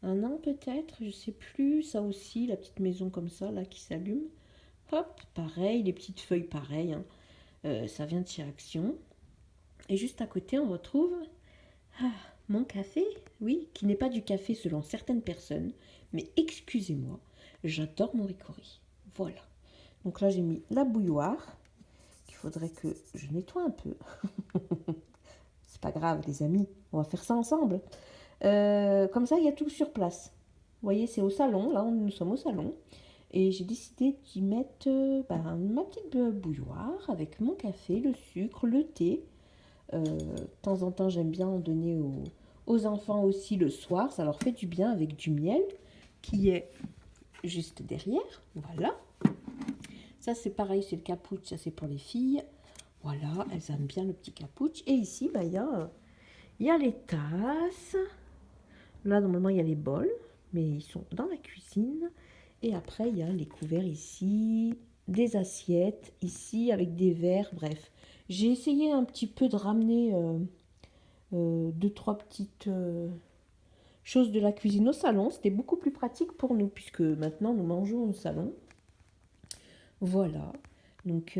1 an peut-être, je sais plus. Ça aussi, la petite maison comme ça, là, qui s'allume. Hop, pareil, les petites feuilles pareil, hein. Ça vient de chez Action. Et juste à côté, on retrouve mon café, oui, qui n'est pas du café selon certaines personnes. Mais excusez-moi, j'adore mon Ricori. Voilà. Donc là, j'ai mis la bouilloire, qu'il faudrait que je nettoie un peu. C'est pas grave, les amis, on va faire ça ensemble. Comme ça, il y a tout sur place. Vous voyez, c'est au salon, là, nous sommes au salon. Et j'ai décidé d'y mettre ma petite bouilloire avec mon café, le sucre, le thé. De temps en temps, j'aime bien en donner aux enfants aussi le soir. Ça leur fait du bien avec du miel qui est juste derrière. Voilà. Ça, c'est pareil, c'est le cappucci. Ça, c'est pour les filles. Voilà, elles aiment bien le petit cappucci. Et ici, il y a les tasses. Là, normalement, il y a les bols, mais ils sont dans la cuisine. Et après, il y a les couverts ici, des assiettes ici avec des verres, bref. J'ai essayé un petit peu de ramener 2-3 petites choses de la cuisine au salon. C'était beaucoup plus pratique pour nous, puisque maintenant, nous mangeons au salon. Voilà. Donc,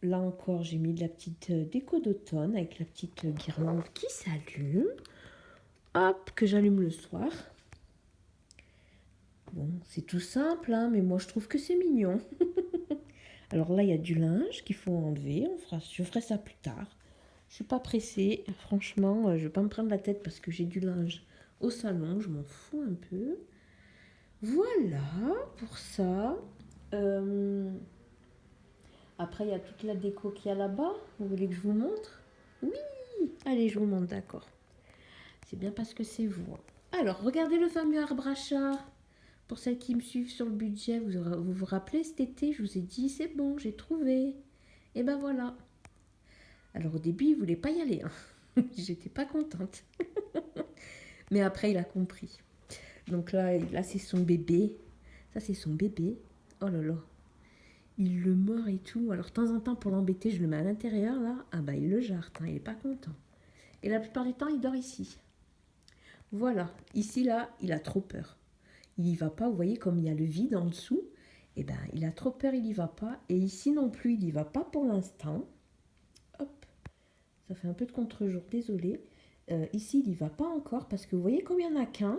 là encore, j'ai mis de la petite déco d'automne avec la petite guirlande qui s'allume. Hop, que j'allume le soir. Bon, c'est tout simple, hein, mais moi je trouve que c'est mignon. Alors là, il y a du linge qu'il faut enlever. Je ferai ça plus tard. Je suis pas pressée. Franchement, je vais pas me prendre la tête parce que j'ai du linge au salon. Je m'en fous un peu. Voilà pour ça. Après, il y a toute la déco qu'il y a là-bas. Vous voulez que je vous montre? Oui. Allez, je vous montre, d'accord. C'est bien parce que c'est vous. Alors, regardez le fameux arbre à chat. Pour celles qui me suivent sur le budget, vous rappelez cet été, je vous ai dit, c'est bon, j'ai trouvé. Et ben voilà. Alors au début, il voulait pas y aller, hein. J'étais pas contente. Mais après, il a compris. Donc là c'est son bébé. Ça, c'est son bébé. Oh là là. Il le mord et tout. Alors, de temps en temps, pour l'embêter, je le mets à l'intérieur, là. Ah bah, il le jarte, hein, il est pas content. Et la plupart du temps, il dort ici. Voilà. Ici, là, il a trop peur. Il y va pas, vous voyez, comme il y a le vide en dessous. Eh ben, il a trop peur, il y va pas. Et ici non plus, il y va pas pour l'instant. Hop. Ça fait un peu de contre-jour, désolé. Ici, il y va pas encore parce que vous voyez, comme il n'y en a qu'un,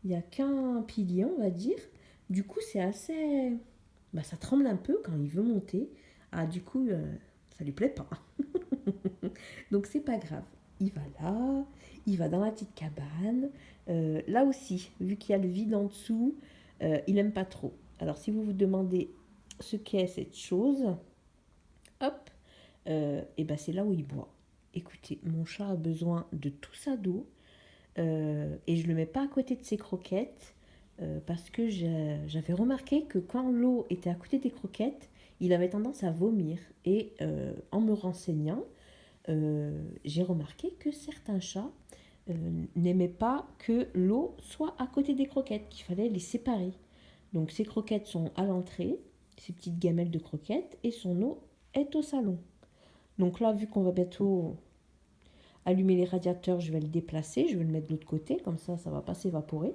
il n'y a qu'un pilier, on va dire. Du coup, c'est assez... ça tremble un peu quand il veut monter. Ah, du coup, ça lui plaît pas. Donc, c'est pas grave. Il va là, il va dans la petite cabane. Là aussi, vu qu'il y a le vide en dessous, il aime pas trop. Alors, si vous vous demandez ce qu'est cette chose, hop, et ben c'est là où il boit. Écoutez, mon chat a besoin de tout ça d'eau. Et je le mets pas à côté de ses croquettes parce que j'avais remarqué que quand l'eau était à côté des croquettes, il avait tendance à vomir. Et en me renseignant, j'ai remarqué que certains chats n'aimaient pas que l'eau soit à côté des croquettes, qu'il fallait les séparer. Donc ces croquettes sont à l'entrée, ces petites gamelles de croquettes, et son eau est au salon. Donc là, vu qu'on va bientôt allumer les radiateurs, je vais le déplacer, je vais le mettre de l'autre côté, comme ça, ça ne va pas s'évaporer.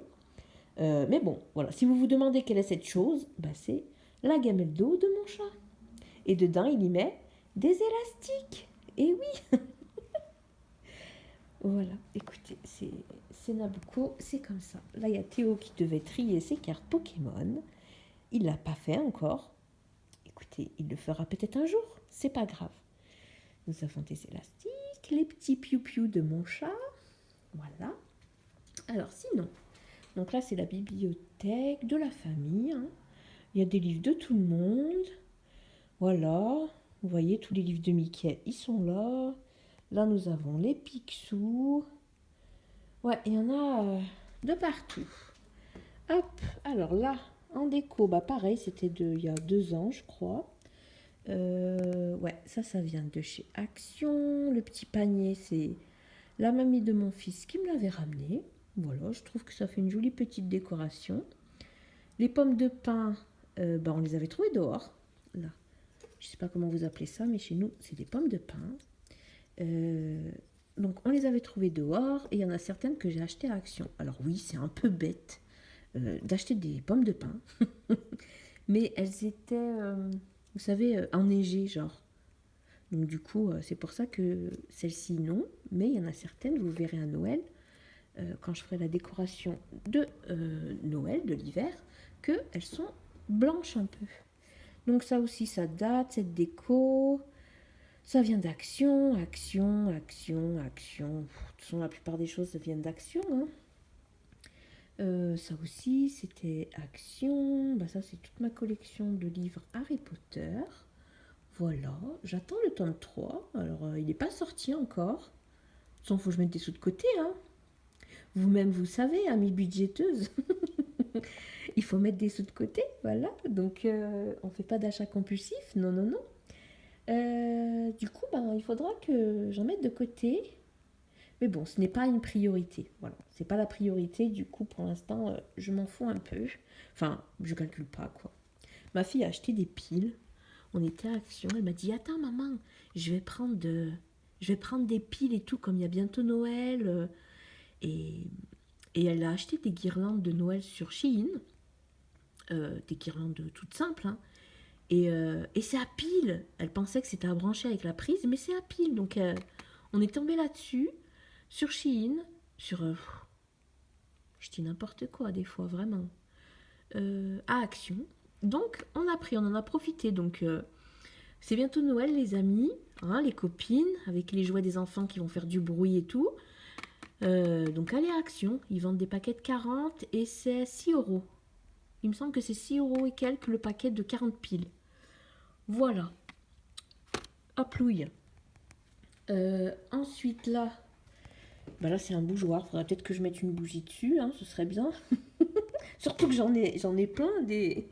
Mais bon, voilà, si vous vous demandez quelle est cette chose, bah, c'est la gamelle d'eau de mon chat. Et dedans, il y met des élastiques. Et oui, voilà, écoutez, c'est Nabucco, c'est comme ça. Là, il y a Théo qui devait trier ses cartes Pokémon. Il l'a pas fait encore. Écoutez, il le fera peut-être un jour, c'est pas grave. Nous avons des élastiques, les petits piou-piou de mon chat. Voilà. Alors sinon, donc là c'est la bibliothèque de la famille. Hein. Il y a des livres de tout le monde. Voilà. Vous voyez, tous les livres de Mickey, ils sont là. Là, nous avons les Picsou. Ouais, il y en a de partout. Hop, alors là, en déco, bah pareil, c'était il y a 2 ans, je crois. Ouais, ça vient de chez Action. Le petit panier, c'est la mamie de mon fils qui me l'avait ramené. Voilà, je trouve que ça fait une jolie petite décoration. Les pommes de pin, bah, on les avait trouvées dehors. Là, je sais pas comment vous appelez ça, mais chez nous, c'est des pommes de pin. Donc, on les avait trouvées dehors et il y en a certaines que j'ai achetées à Action. Alors oui, c'est un peu bête d'acheter des pommes de pin, mais elles étaient, vous savez, enneigées, genre. Donc du coup, c'est pour ça que celle-ci, non. Mais il y en a certaines, vous verrez à Noël, quand je ferai la décoration de Noël, de l'hiver, qu'elles sont blanches un peu. Donc ça aussi, ça date, cette déco. Ça vient d'Action, Action, Action, Action. De toute façon, la plupart des choses viennent d'Action. Hein. Ça aussi, c'était Action. Bah, ça, c'est toute ma collection de livres Harry Potter. Voilà, j'attends le tome 3. Alors, il n'est pas sorti encore. De toute façon, il faut que je mette des sous de côté. Hein. Vous-même, vous savez, amie budgéteuse, il faut mettre des sous de côté. Voilà, donc on ne fait pas d'achat compulsif. Non, non, non. Du coup, ben, il faudra que j'en mette de côté. Mais bon, ce n'est pas une priorité. Voilà, c'est pas la priorité. Du coup, pour l'instant, je m'en fous un peu. Enfin, je calcule pas, quoi. Ma fille a acheté des piles. On était à Action. Elle m'a dit, attends, maman, je vais prendre des piles et tout, comme il y a bientôt Noël. Et, et elle a acheté des guirlandes de Noël sur Shein. Des guirlandes toutes simples, hein. Et c'est à pile. Elle pensait que c'était à brancher avec la prise, mais c'est à pile. Donc on est tombé là-dessus, sur Shein, sur... je dis n'importe quoi des fois, vraiment. À Action. Donc on a pris, on en a profité. Donc c'est bientôt Noël les amis, hein, les copines, avec les jouets des enfants qui vont faire du bruit et tout. Donc allez à Action, ils vendent des paquets de 40 et c'est 6 €. Il me semble que c'est 6 € et quelques le paquet de 40 piles. Voilà. Hop, louille. Ensuite, là, bah là c'est un bougeoir. Faudrait peut-être que je mette une bougie dessus, hein, ce serait bien. Surtout que j'en ai plein des,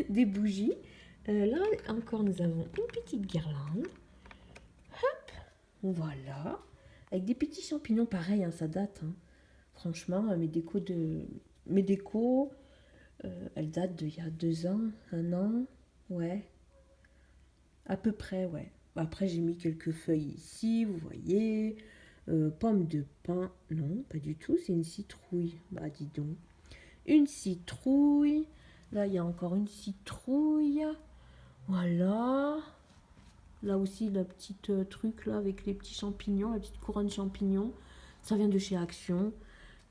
des bougies. Là encore, nous avons une petite guirlande. Hop, voilà. Avec des petits champignons, pareil, hein, ça date. Hein. Franchement, mes décos, elles datent d'il y a 2 ans, 1 an. Ouais, à peu près, ouais. Après, j'ai mis quelques feuilles ici, vous voyez. Pomme de pin, non, pas du tout, c'est une citrouille. Bah, dis donc. Une citrouille. Là, il y a encore une citrouille. Voilà. Là aussi, la petite truc là avec les petits champignons, la petite couronne champignons. Ça vient de chez Action.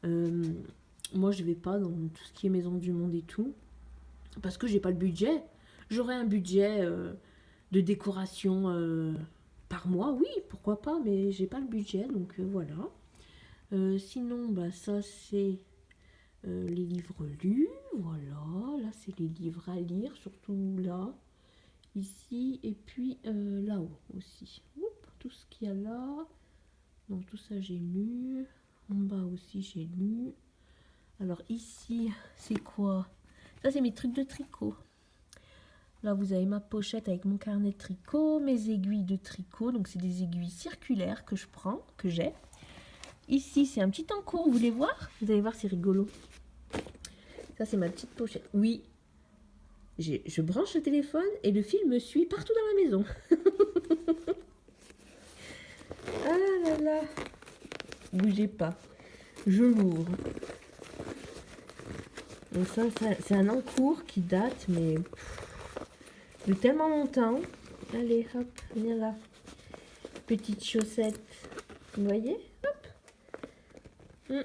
Moi, je vais pas dans tout ce qui est maison du monde et tout. Parce que j'ai pas le budget. J'aurais un budget de décoration par mois, oui, pourquoi pas, mais j'ai pas le budget, donc voilà. Sinon, bah, ça c'est les livres lus, voilà. Là, c'est les livres à lire, surtout là, ici, et puis là-haut aussi. Oups, tout ce qu'il y a là. Donc, tout ça, j'ai lu. En bas aussi, j'ai lu. Alors, ici, c'est quoi? Ça, c'est mes trucs de tricot. Là, vous avez ma pochette avec mon carnet de tricot, mes aiguilles de tricot. Donc, c'est des aiguilles circulaires que je prends, que j'ai. Ici, c'est un petit encours, vous voulez voir? Vous allez voir, c'est rigolo. Ça, c'est ma petite pochette. Oui, je branche le téléphone et le fil me suit partout dans la maison. Ah là là. Bougez pas. Je l'ouvre. Donc ça, c'est un encours qui date, mais de tellement longtemps. Allez, hop, viens là. Petite chaussette. Vous voyez? Hop.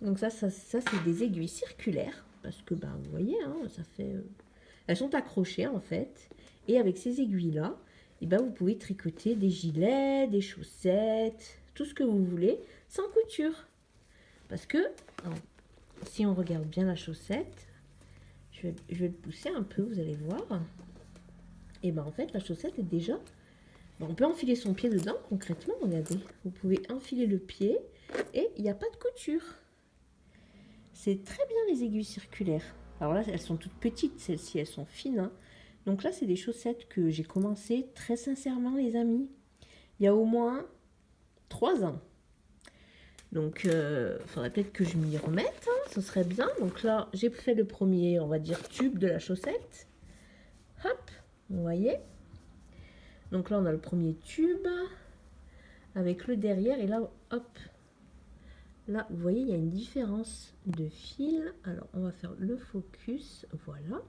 Donc ça c'est des aiguilles circulaires. Parce que, ben, vous voyez, hein, ça fait... Elles sont accrochées, en fait. Et avec ces aiguilles-là, eh ben, vous pouvez tricoter des gilets, des chaussettes, tout ce que vous voulez, sans couture. Parce que, si on regarde bien la chaussette, je vais le pousser un peu, vous allez voir. Et ben en fait, la chaussette est déjà... on peut enfiler son pied dedans, concrètement, regardez. Vous pouvez enfiler le pied et il n'y a pas de couture. C'est très bien les aiguilles circulaires. Alors là, elles sont toutes petites, celles-ci, elles sont fines. Hein. Donc là, c'est des chaussettes que j'ai commencé très sincèrement, les amis. Il y a au moins 3 ans. Donc, il faudrait peut-être que je m'y remette, hein, ce serait bien. Donc là, j'ai fait le premier, on va dire, tube de la chaussette. Hop, vous voyez. Donc là, on a le premier tube avec le derrière. Et là, hop, là, vous voyez, il y a une différence de fil. Alors, on va faire le focus, voilà.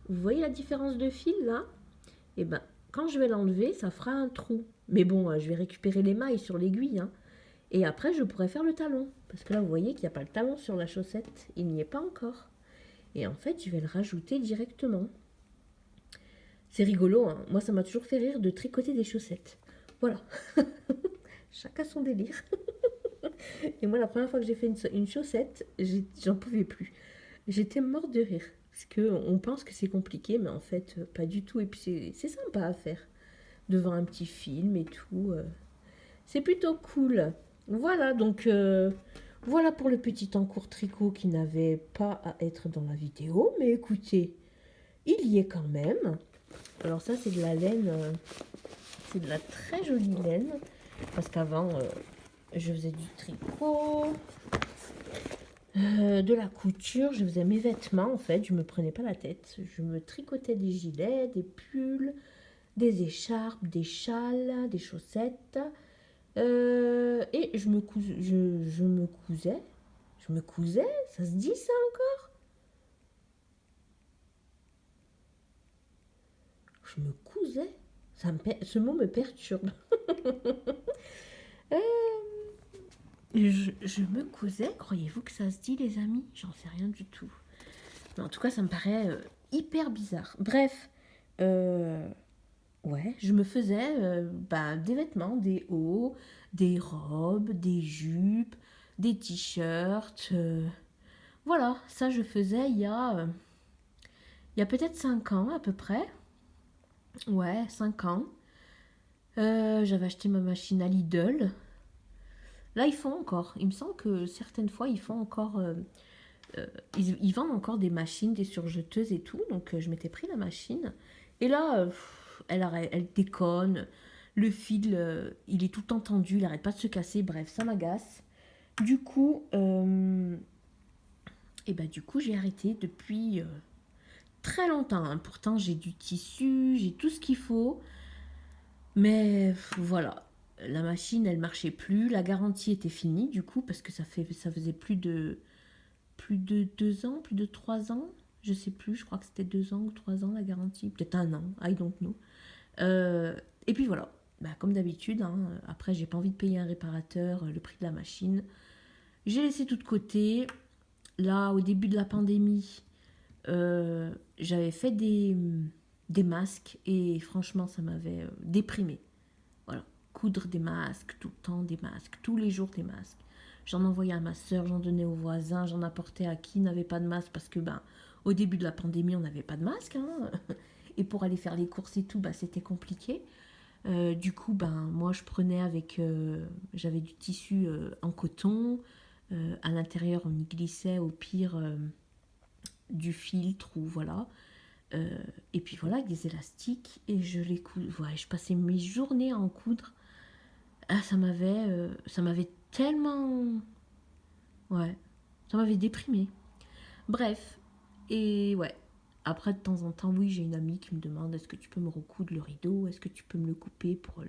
Vous voyez la différence de fil, là? Et ben, quand je vais l'enlever, ça fera un trou. Mais bon, je vais récupérer les mailles sur l'aiguille, hein. Et après, je pourrais faire le talon. Parce que là, vous voyez qu'il n'y a pas le talon sur la chaussette. Il n'y est pas encore. Et en fait, je vais le rajouter directement. C'est rigolo, hein. Moi, ça m'a toujours fait rire de tricoter des chaussettes. Voilà. Chacun son délire. Et moi, la première fois que j'ai fait une chaussette, j'en pouvais plus. J'étais morte de rire. Parce qu'on pense que c'est compliqué, mais en fait, pas du tout. Et puis, c'est sympa à faire. Devant un petit film et tout. C'est plutôt cool. Voilà, donc voilà pour le petit encours tricot qui n'avait pas à être dans la vidéo. Mais écoutez, il y est quand même. Alors ça, c'est de la laine, c'est de la très jolie laine. Parce qu'avant, je faisais du tricot, de la couture. Je faisais mes vêtements, en fait. Je me prenais pas la tête. Je me tricotais des gilets, des pulls, des écharpes, des châles, des chaussettes. Et je me cousais. Je me cousais. Ça se dit ça encore? Je me cousais. Ce mot me perturbe. Euh, je me cousais. Croyez-vous que ça se dit, les amis? J'en sais rien du tout. Mais en tout cas, ça me paraît hyper bizarre. Bref. Ouais, je me faisais des vêtements, des hauts, des robes, des jupes, des t-shirts. Voilà, ça je faisais il y a peut-être 5 ans à peu près. Ouais, 5 ans. J'avais acheté ma machine à Lidl. Là, ils font encore. Il me semble que certaines fois, ils font encore. Ils vendent encore des machines, des surjeteuses et tout. Donc, je m'étais pris la machine. Et là, elle déconne. Le fil, il est tout le temps tendu. Il n'arrête pas de se casser. Bref, ça m'agace. Du coup, j'ai arrêté depuis très longtemps. Hein. Pourtant, j'ai du tissu, j'ai tout ce qu'il faut. Mais voilà, la machine, elle marchait plus. La garantie était finie, du coup, parce que ça faisait plus de 2 ans, plus de 3 ans. Je sais plus, je crois que c'était 2 ans ou 3 ans la garantie. Peut-être 1 an, I don't know. Et puis voilà, comme d'habitude, hein, après, j'ai pas envie de payer un réparateur le prix de la machine. J'ai laissé tout de côté. Là, au début de la pandémie, j'avais fait des masques et franchement, ça m'avait déprimée. Voilà, coudre des masques, tout le temps des masques, tous les jours des masques. J'en envoyais à ma soeur, j'en donnais aux voisins, j'en apportais à qui n'avait pas de masque parce que au début de la pandémie, on n'avait pas de masque. Hein, et pour aller faire les courses et tout, c'était compliqué. Du coup, moi, je prenais j'avais du tissu en coton. À l'intérieur, on y glissait au pire du filtre ou voilà. Et puis voilà, avec des élastiques, et je les couds. Ouais, je passais mes journées à en coudre. Ah, ça m'avait tellement... Ouais, ça m'avait déprimée. Bref, et ouais. Après, de temps en temps, oui, j'ai une amie qui me demande est-ce que tu peux me recoudre le rideau, est-ce que tu peux me le couper pour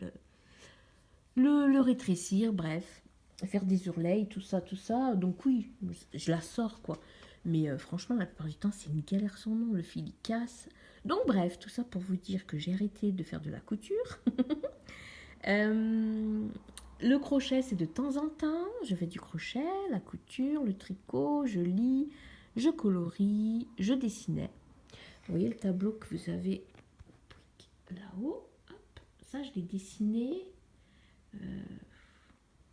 le rétrécir, bref, faire des ourlets, tout ça, tout ça. Donc oui, je la sors, quoi. Mais franchement, la plupart du temps, c'est une galère sans nom, le fil il casse. Donc bref, tout ça pour vous dire que j'ai arrêté de faire de la couture. Euh, le crochet, c'est de temps en temps. Je fais du crochet, la couture, le tricot, je lis, je colorie, je dessinais. Vous voyez le tableau que vous avez là-haut. Hop, ça, je l'ai dessiné. Euh,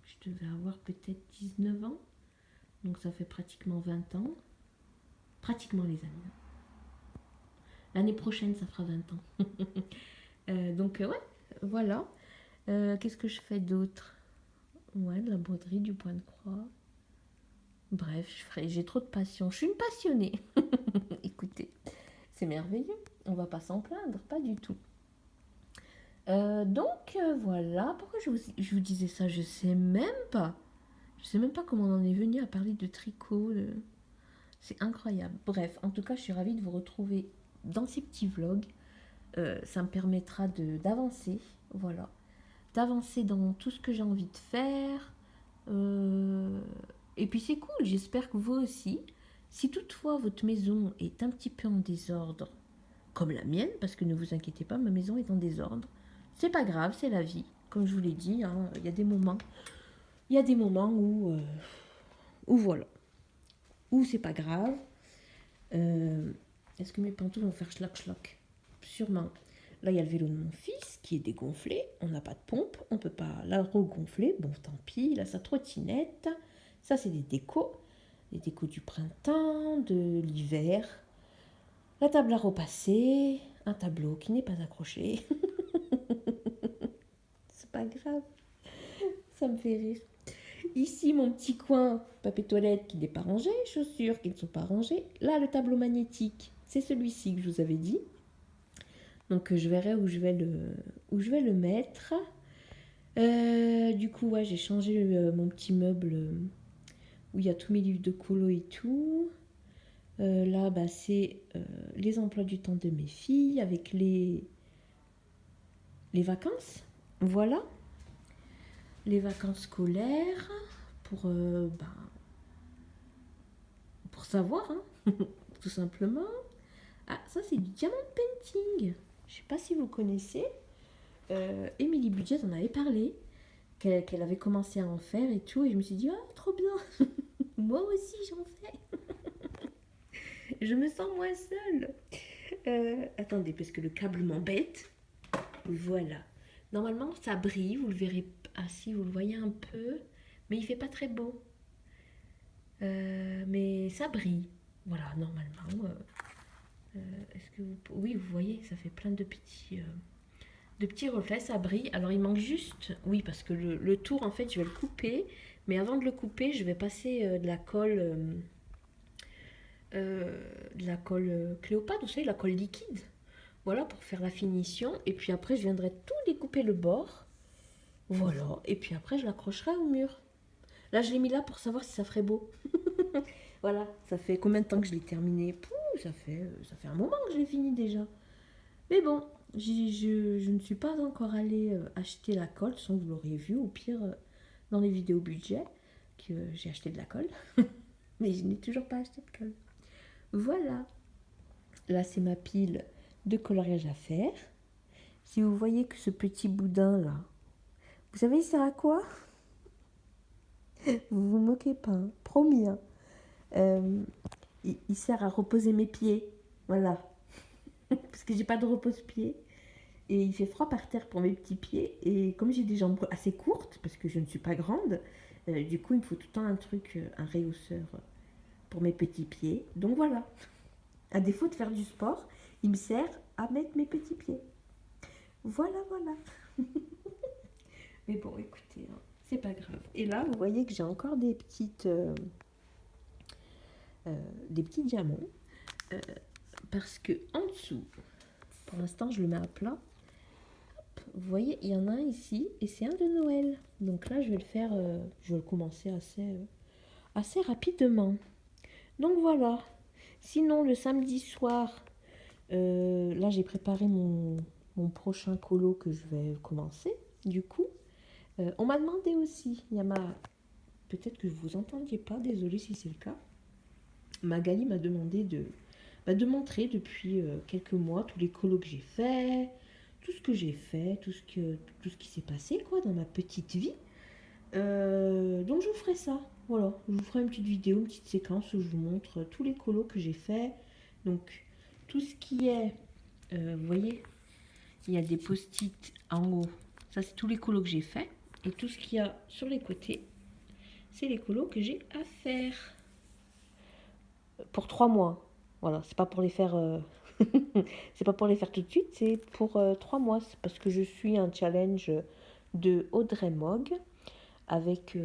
je devais avoir peut-être 19 ans. Donc ça fait pratiquement 20 ans. Pratiquement les amis. L'année prochaine, ça fera 20 ans. Ouais, voilà. Qu'est-ce que je fais d'autre? Ouais, de la broderie, du point de croix. Bref, j'ai trop de passion. Je suis une passionnée. Écoutez, c'est merveilleux. On va pas s'en plaindre, pas du tout. Voilà. Pourquoi je vous disais ça? Je sais même pas. Je sais même pas comment on en est venu à parler de tricot. C'est incroyable. Bref, en tout cas, je suis ravie de vous retrouver dans ces petits vlogs. Ça me permettra d'avancer. Voilà. D'avancer dans tout ce que j'ai envie de faire. Et puis c'est cool, j'espère que vous aussi, si toutefois votre maison est un petit peu en désordre, comme la mienne, parce que ne vous inquiétez pas, ma maison est en désordre, c'est pas grave, c'est la vie. Comme je vous l'ai dit, hein, il y a des moments, où voilà, où c'est pas grave. Est-ce que mes pantoufles vont faire schlock schlock? Sûrement. Là, il y a le vélo de mon fils qui est dégonflé. On n'a pas de pompe, on ne peut pas la regonfler. Bon, tant pis. Là, sa trottinette. Ça, c'est des décos. Des décos du printemps, de l'hiver. La table à repasser. Un tableau qui n'est pas accroché. C'est pas grave. Ça me fait rire. Ici, mon petit coin, papier toilette qui n'est pas rangé, chaussures qui ne sont pas rangées. Là, le tableau magnétique, c'est celui-ci que je vous avais dit. Donc, je verrai où je vais le mettre. Du coup, ouais, j'ai changé mon petit meuble où il y a tous mes livres de colo et tout. Là, bah, c'est les emplois du temps de mes filles avec les vacances. Voilà. Les vacances scolaires pour savoir, hein, tout simplement. Ah, ça, c'est du diamant painting. Je sais pas si vous connaissez. Émilie Budget en avait parlé, qu'elle avait commencé à en faire et tout. Et je me suis dit, ah, trop bien. Moi aussi, j'en fais. Je me sens moins seule. Attendez, parce que le câble m'embête. Voilà. Normalement, ça brille. Vous le verrez. Ah si, vous le voyez un peu. Mais il fait pas très beau. Mais ça brille. Voilà, normalement. Est-ce que oui, vous voyez, ça fait plein de petits reflets, ça brille. Alors il manque juste, oui, parce que le tour, en fait, je vais le couper. Mais avant de le couper, je vais passer de la colle Cléopâtre, vous savez, la colle liquide. Voilà, pour faire la finition. Et puis après, je viendrai tout découper le bord. Voilà. Et puis après, je l'accrocherai au mur. Là, je l'ai mis là pour savoir si ça ferait beau. Voilà. Ça fait combien de temps que je l'ai terminé? Pouh, ça fait un moment que je l'ai fini déjà. Mais bon, je ne suis pas encore allée acheter la colle, sans que vous l'auriez vu, au pire, dans les vidéos budget, que j'ai acheté de la colle. Mais je n'ai toujours pas acheté de colle. Voilà. Là, c'est ma pile de coloriage à faire. Si vous voyez que ce petit boudin là, vous savez il sert à quoi? Vous vous moquez pas, hein, promis. Hein. Il sert à reposer mes pieds, voilà. Parce que j'ai pas de repose-pied. Et il fait froid par terre pour mes petits pieds. Et comme j'ai des jambes assez courtes, parce que je ne suis pas grande, du coup il me faut tout le temps un truc, un rehausseur pour mes petits pieds. Donc voilà. À défaut de faire du sport, il me sert à mettre mes petits pieds. Voilà, voilà. Mais bon, écoutez, hein, c'est pas grave. Et là, vous voyez que j'ai encore des petits diamants. parce que en dessous, pour l'instant je le mets à plat. Hop, vous voyez, il y en a un ici et c'est un de Noël. Donc là, je vais le faire, je vais le commencer assez rapidement. Donc voilà. Sinon, le samedi soir, là j'ai préparé mon prochain colo que je vais commencer. Du coup, on m'a demandé aussi, il y a peut-être que vous entendiez pas, désolé si c'est le cas. Magali m'a demandé de montrer depuis quelques mois tous les colos que j'ai fait, tout ce que j'ai fait, tout ce qui s'est passé quoi dans ma petite vie. Donc je vous ferai ça, voilà. Je vous ferai une petite vidéo, une petite séquence où je vous montre tous les colos que j'ai fait. Donc tout ce qui est, vous voyez, il y a des post-it en haut. Ça c'est tous les colos que j'ai fait. Et tout ce qu'il y a sur les côtés, c'est les colos que j'ai à faire. Pour 3 mois. Voilà, c'est pas pour les faire c'est pas pour les faire tout de suite, c'est pour 3 mois. C'est parce que je suis un challenge de Audrey Mogg avec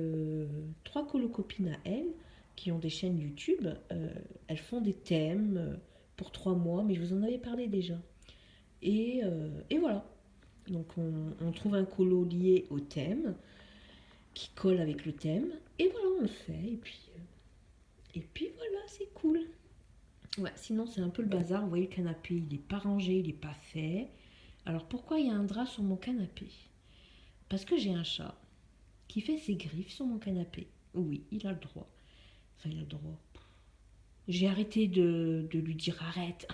3 colocopines à elle qui ont des chaînes YouTube. Elles font des thèmes pour 3 mois, mais je vous en avais parlé déjà. Et voilà. Donc on trouve un colo lié au thème qui colle avec le thème. Et voilà, on le fait. Et puis voilà, c'est cool. Ouais, sinon c'est un peu le bazar. Vous voyez, le canapé, il n'est pas rangé, il n'est pas fait. Alors pourquoi il y a un drap sur mon canapé? Parce que j'ai un chat qui fait ses griffes sur mon canapé. Oui, il a le droit. Enfin, il a le droit. J'ai arrêté de lui dire arrête,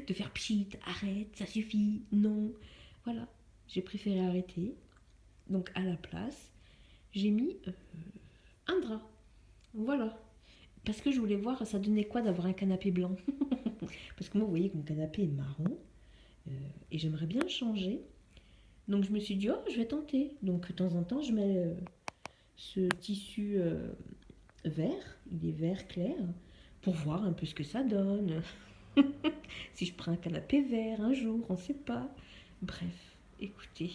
de faire pchit, arrête, ça suffit, non. Voilà, j'ai préféré arrêter. Donc à la place, j'ai mis un drap. Voilà. Parce que je voulais voir ça donnait quoi d'avoir un canapé blanc. Parce que moi, vous voyez que mon canapé est marron. Et j'aimerais bien le changer. Donc je me suis dit, oh, je vais tenter. Donc de temps en temps, je mets ce tissu vert, il est vert clair, pour voir un peu ce que ça donne. Si je prends un canapé vert un jour, on ne sait pas. Bref, écoutez,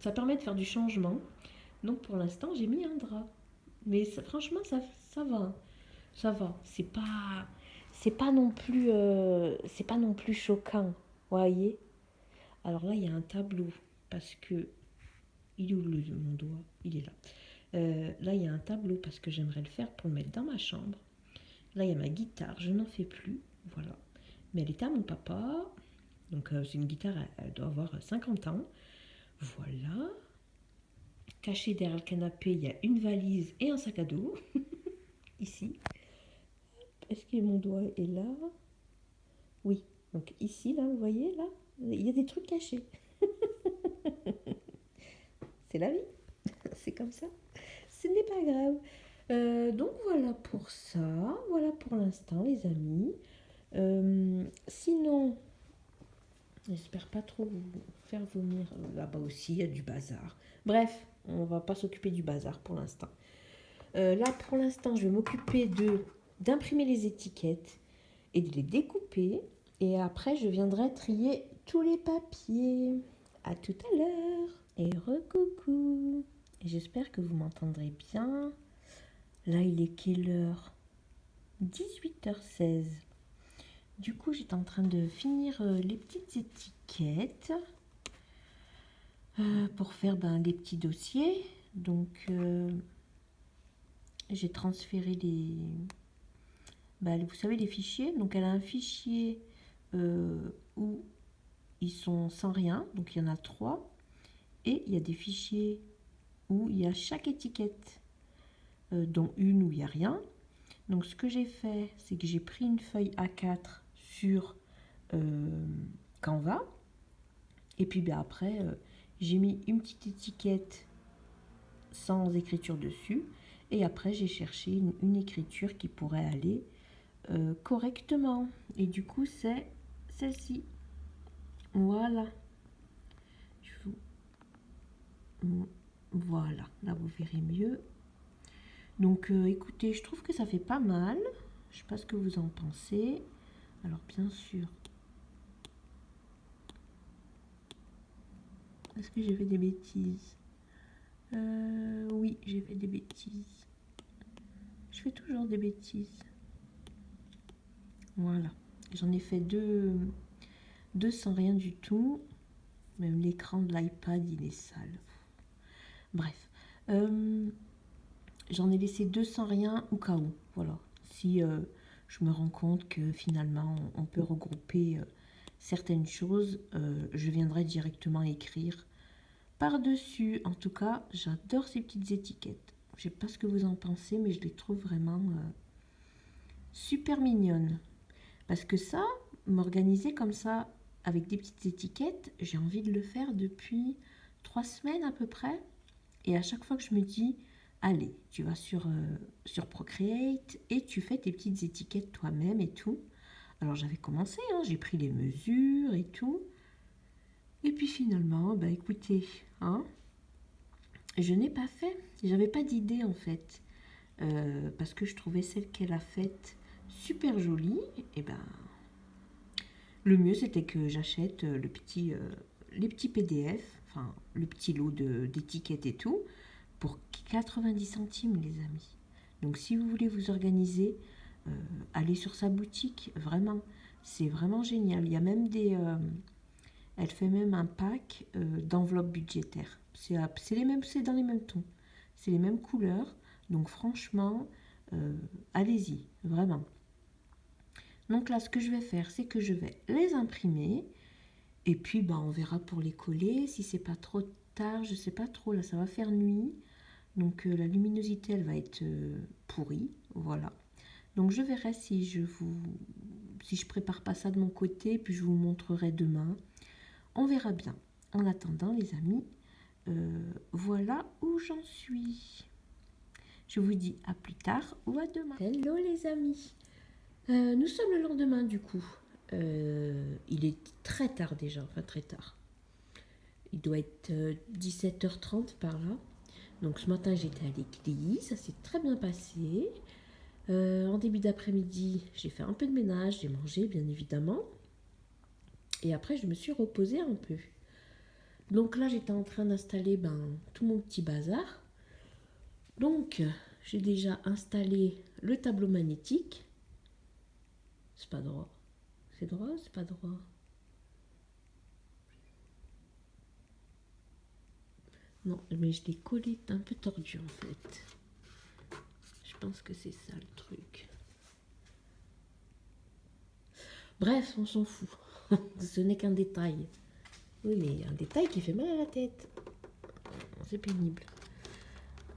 ça permet de faire du changement. Donc pour l'instant, j'ai mis un drap. Mais ça, franchement, ça va. Ça va. C'est pas non plus choquant. Voyez. Alors là, il y a un tableau parce que il est où mon doigt? Il est là. Là, il y a un tableau parce que j'aimerais le faire pour le mettre dans ma chambre. Là, il y a ma guitare, je n'en fais plus. Voilà. Mais elle était à mon papa. Donc, c'est une guitare, elle doit avoir 50 ans. Voilà. Caché derrière le canapé, il y a une valise et un sac à dos. Ici. Est-ce que mon doigt est là? Oui. Donc, ici, là, vous voyez, là, il y a des trucs cachés. C'est la vie. C'est comme ça. Ce n'est pas grave. Donc voilà pour ça, voilà pour l'instant les amis. Sinon, j'espère pas trop vous faire vomir. Là-bas aussi, il y a du bazar. Bref, on va pas s'occuper du bazar pour l'instant. Là, pour l'instant, je vais m'occuper d'imprimer les étiquettes et de les découper. Et après, je viendrai trier tous les papiers. À tout à l'heure. Et recoucou. J'espère que vous m'entendrez bien. Là, il est quelle heure? 18h16. Du coup, j'étais en train de finir les petites étiquettes pour faire les petits dossiers. Donc, j'ai transféré vous savez, les fichiers. Donc, elle a un fichier où ils sont sans rien. Donc, il y en a 3. Et il y a des fichiers où il y a chaque étiquette, dont une où il n'y a rien. Donc ce que j'ai fait, c'est que j'ai pris une feuille A4 sur Canva. Et puis après, j'ai mis une petite étiquette sans écriture dessus. Et après, j'ai cherché une écriture qui pourrait aller correctement. Et du coup, c'est celle-ci. Voilà. Voilà, là vous verrez mieux. Donc écoutez, je trouve que ça fait pas mal. Je sais pas ce que vous en pensez. Alors bien sûr. Est-ce que j'ai fait des bêtises? Oui, j'ai fait des bêtises. Je fais toujours des bêtises. Voilà. J'en ai fait deux sans rien du tout. Même l'écran de l'iPad, il est sale. Bref. J'en ai laissé deux sans rien au cas où. Voilà. Si je me rends compte que finalement, on peut regrouper certaines choses, je viendrai directement écrire par-dessus. En tout cas, j'adore ces petites étiquettes. Je sais pas ce que vous en pensez, mais je les trouve vraiment super mignonnes. Parce que ça, m'organiser comme ça, avec des petites étiquettes, j'ai envie de le faire depuis 3 semaines à peu près. Et à chaque fois que je me dis, allez, tu vas sur Procreate et tu fais tes petites étiquettes toi-même et tout. Alors j'avais commencé, hein, j'ai pris les mesures et tout. Et puis finalement, bah écoutez, hein, je n'ai pas fait. J'avais pas d'idée en fait. Parce que je trouvais celle qu'elle a faite super jolie. Et ben, le mieux c'était que j'achète les petits PDF, enfin le petit lot d'étiquettes et tout, pour 90 centimes les amis. Donc si vous voulez vous organiser, allez sur sa boutique, vraiment. C'est vraiment génial. Il y a même elle fait même un pack d'enveloppes budgétaires. C'est dans les mêmes tons. C'est les mêmes couleurs. Donc franchement, allez-y, vraiment. Donc là, ce que je vais faire, c'est que je vais les imprimer. Et puis, bah, on verra pour les coller. Si c'est pas trop tard, je sais pas trop. Là, ça va faire nuit. Donc la luminosité, elle va être pourrie. Voilà. Donc je verrai si je prépare pas ça de mon côté. Puis je vous montrerai demain. On verra bien. En attendant, les amis, voilà où j'en suis. Je vous dis à plus tard ou à demain. Hello les amis. Nous sommes le lendemain du coup. Il est très tard déjà, enfin très tard. Il doit être 17h30 par là. Donc ce matin j'étais à l'église, ça s'est très bien passé. En début d'après-midi, j'ai fait un peu de ménage, j'ai mangé bien évidemment. Et après je me suis reposée un peu. Donc là j'étais en train d'installer tout mon petit bazar. Donc j'ai déjà installé le tableau magnétique. C'est pas droit. C'est droit ou c'est pas droit? Non, mais je l'ai collé un peu tordu en fait. Je pense que c'est ça le truc. Bref, on s'en fout. Ce n'est qu'un détail. Oui, mais un détail qui fait mal à la tête. C'est pénible.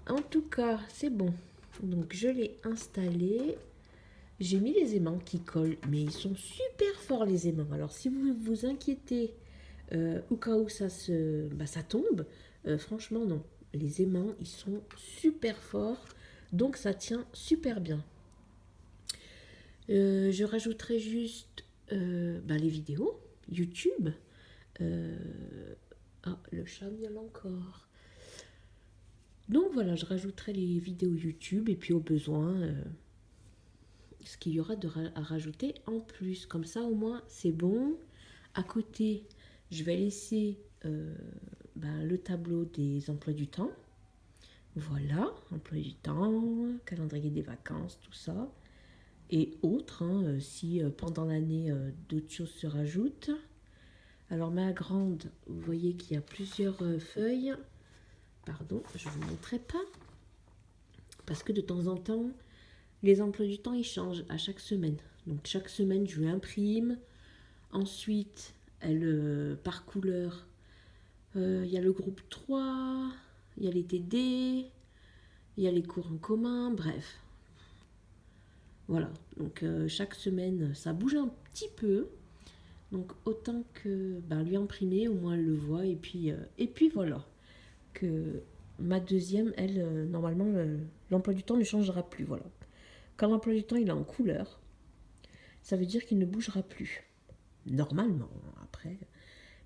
En tout cas, c'est bon. Donc je l'ai installé. J'ai mis les aimants qui collent, mais ils sont super forts les aimants. Alors si vous vous inquiétez au cas où ça tombe, franchement non. Les aimants, ils sont super forts, donc ça tient super bien. Je rajouterai juste les vidéos YouTube. Ah, le chat miaule encore. Donc voilà, je rajouterai les vidéos YouTube et puis au besoin, ce qu'il y aura à rajouter en plus. Comme ça, au moins, c'est bon. À côté, je vais laisser le tableau des emplois du temps. Voilà, emploi du temps, calendrier des vacances, tout ça. Et autres, hein, si pendant l'année, d'autres choses se rajoutent. Alors ma grande, vous voyez qu'il y a plusieurs feuilles. Pardon, je ne vous montrerai pas. Parce que de temps en temps, les emplois du temps, ils changent à chaque semaine. Donc chaque semaine, je lui imprime. Ensuite, par couleur, il y a le groupe 3, il y a les TD, il y a les cours en commun, bref. Voilà, donc chaque semaine, ça bouge un petit peu. Donc autant que lui imprimer, au moins elle le voit. Et puis voilà, que ma deuxième, elle, normalement, l'emploi du temps ne changera plus. Voilà. Quand l'emploi du temps il est en couleur, ça veut dire qu'il ne bougera plus. Normalement, après.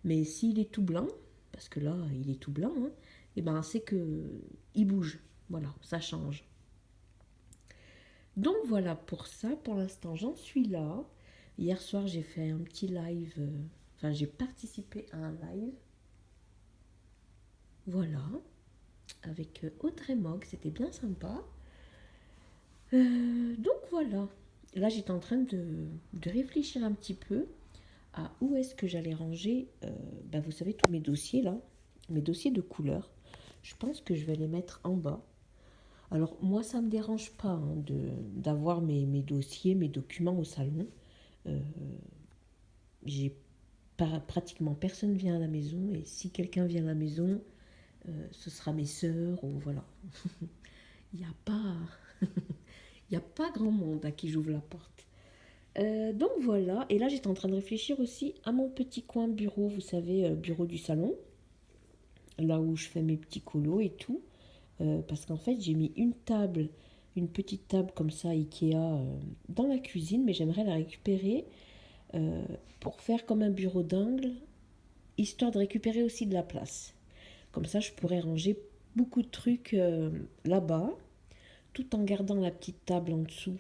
Mais s'il est tout blanc, parce que là, il est tout blanc, hein, et c'est que il bouge. Voilà, ça change. Donc voilà pour ça, pour l'instant, j'en suis là. Hier soir, j'ai fait un petit live, j'ai participé à un live. Voilà, avec Audrey Mogg, c'était bien sympa. Donc voilà, là, j'étais en train de réfléchir un petit peu à où est-ce que j'allais ranger, vous savez, tous mes dossiers là, mes dossiers de couleur. Je pense que je vais les mettre en bas. Alors, moi, ça ne me dérange pas d'avoir mes dossiers, mes documents au salon. Euh, j'ai pratiquement personne vient à la maison, et si quelqu'un vient à la maison, ce sera mes sœurs ou voilà. Il n'y a pas, il y a pas grand monde à qui j'ouvre la porte. Donc voilà, et là j'étais en train de réfléchir aussi à mon petit coin bureau, vous savez, bureau du salon, là où je fais mes petits colos et tout. Parce qu'en fait j'ai mis une table, une petite table comme ça Ikea dans la cuisine, mais j'aimerais la récupérer euh, pour faire comme un bureau d'angle, histoire de récupérer aussi de la place. Comme ça je pourrais ranger beaucoup de trucs là-bas, tout en gardant la petite table en dessous,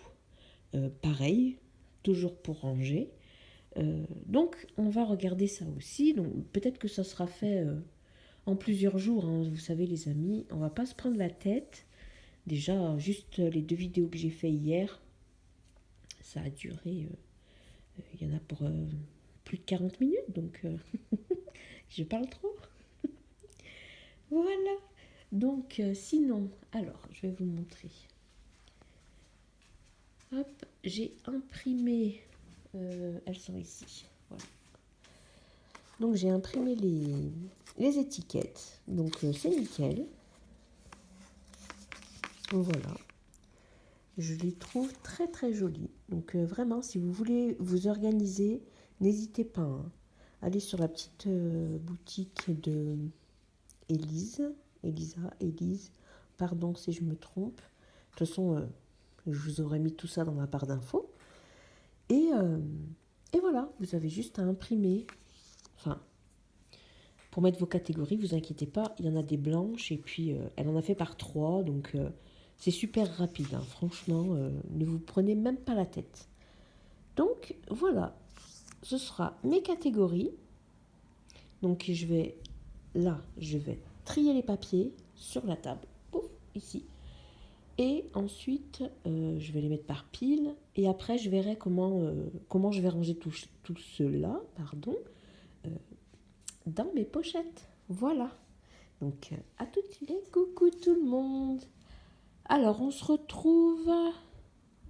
pareil, toujours pour ranger. Donc on va regarder ça aussi, donc peut-être que ça sera fait en plusieurs jours, hein. Vous savez les amis, on va pas se prendre la tête. Déjà, juste les 2 vidéos que j'ai fait hier, ça a duré, il y en a pour plus de 40 minutes, donc je parle trop. Voilà. Donc sinon, alors, je vais vous montrer. Hop, j'ai imprimé, elles sont ici. Voilà. Donc j'ai imprimé les étiquettes, donc c'est nickel. Voilà. Je les trouve très très jolies. Donc vraiment, si vous voulez vous organiser, n'hésitez pas, hein. Allez sur la petite boutique de Élise. Pardon si je me trompe. De toute façon, je vous aurais mis tout ça dans ma barre d'infos. Et voilà, vous avez juste à imprimer. Enfin, pour mettre vos catégories, vous inquiétez pas, il y en a des blanches et puis elle en a fait par 3, donc c'est super rapide, hein. Franchement, ne vous prenez même pas la tête. Donc voilà, ce sera mes catégories. Donc je vais trier les papiers sur la table, pouf, ici. Et ensuite, je vais les mettre par pile. Et après, je verrai comment je vais ranger tout cela, pardon, euh, dans mes pochettes. Voilà. Donc, à tout de suite. Et coucou tout le monde. Alors, on se retrouve.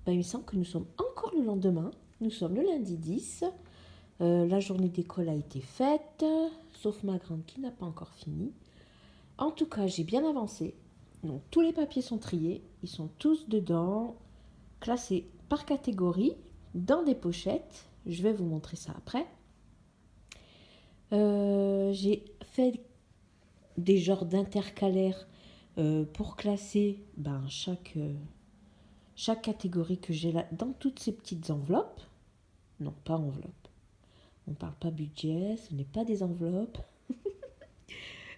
Il me semble que nous sommes encore le lendemain. Nous sommes le lundi 10. La journée d'école a été faite, sauf ma grande qui n'a pas encore fini. En tout cas, j'ai bien avancé. Donc, tous les papiers sont triés. Ils sont tous dedans, classés par catégorie, dans des pochettes. Je vais vous montrer ça après. J'ai fait des genres d'intercalaires pour classer chaque catégorie que j'ai là dans toutes ces petites enveloppes. Non, pas enveloppes. On ne parle pas budget, ce n'est pas des enveloppes.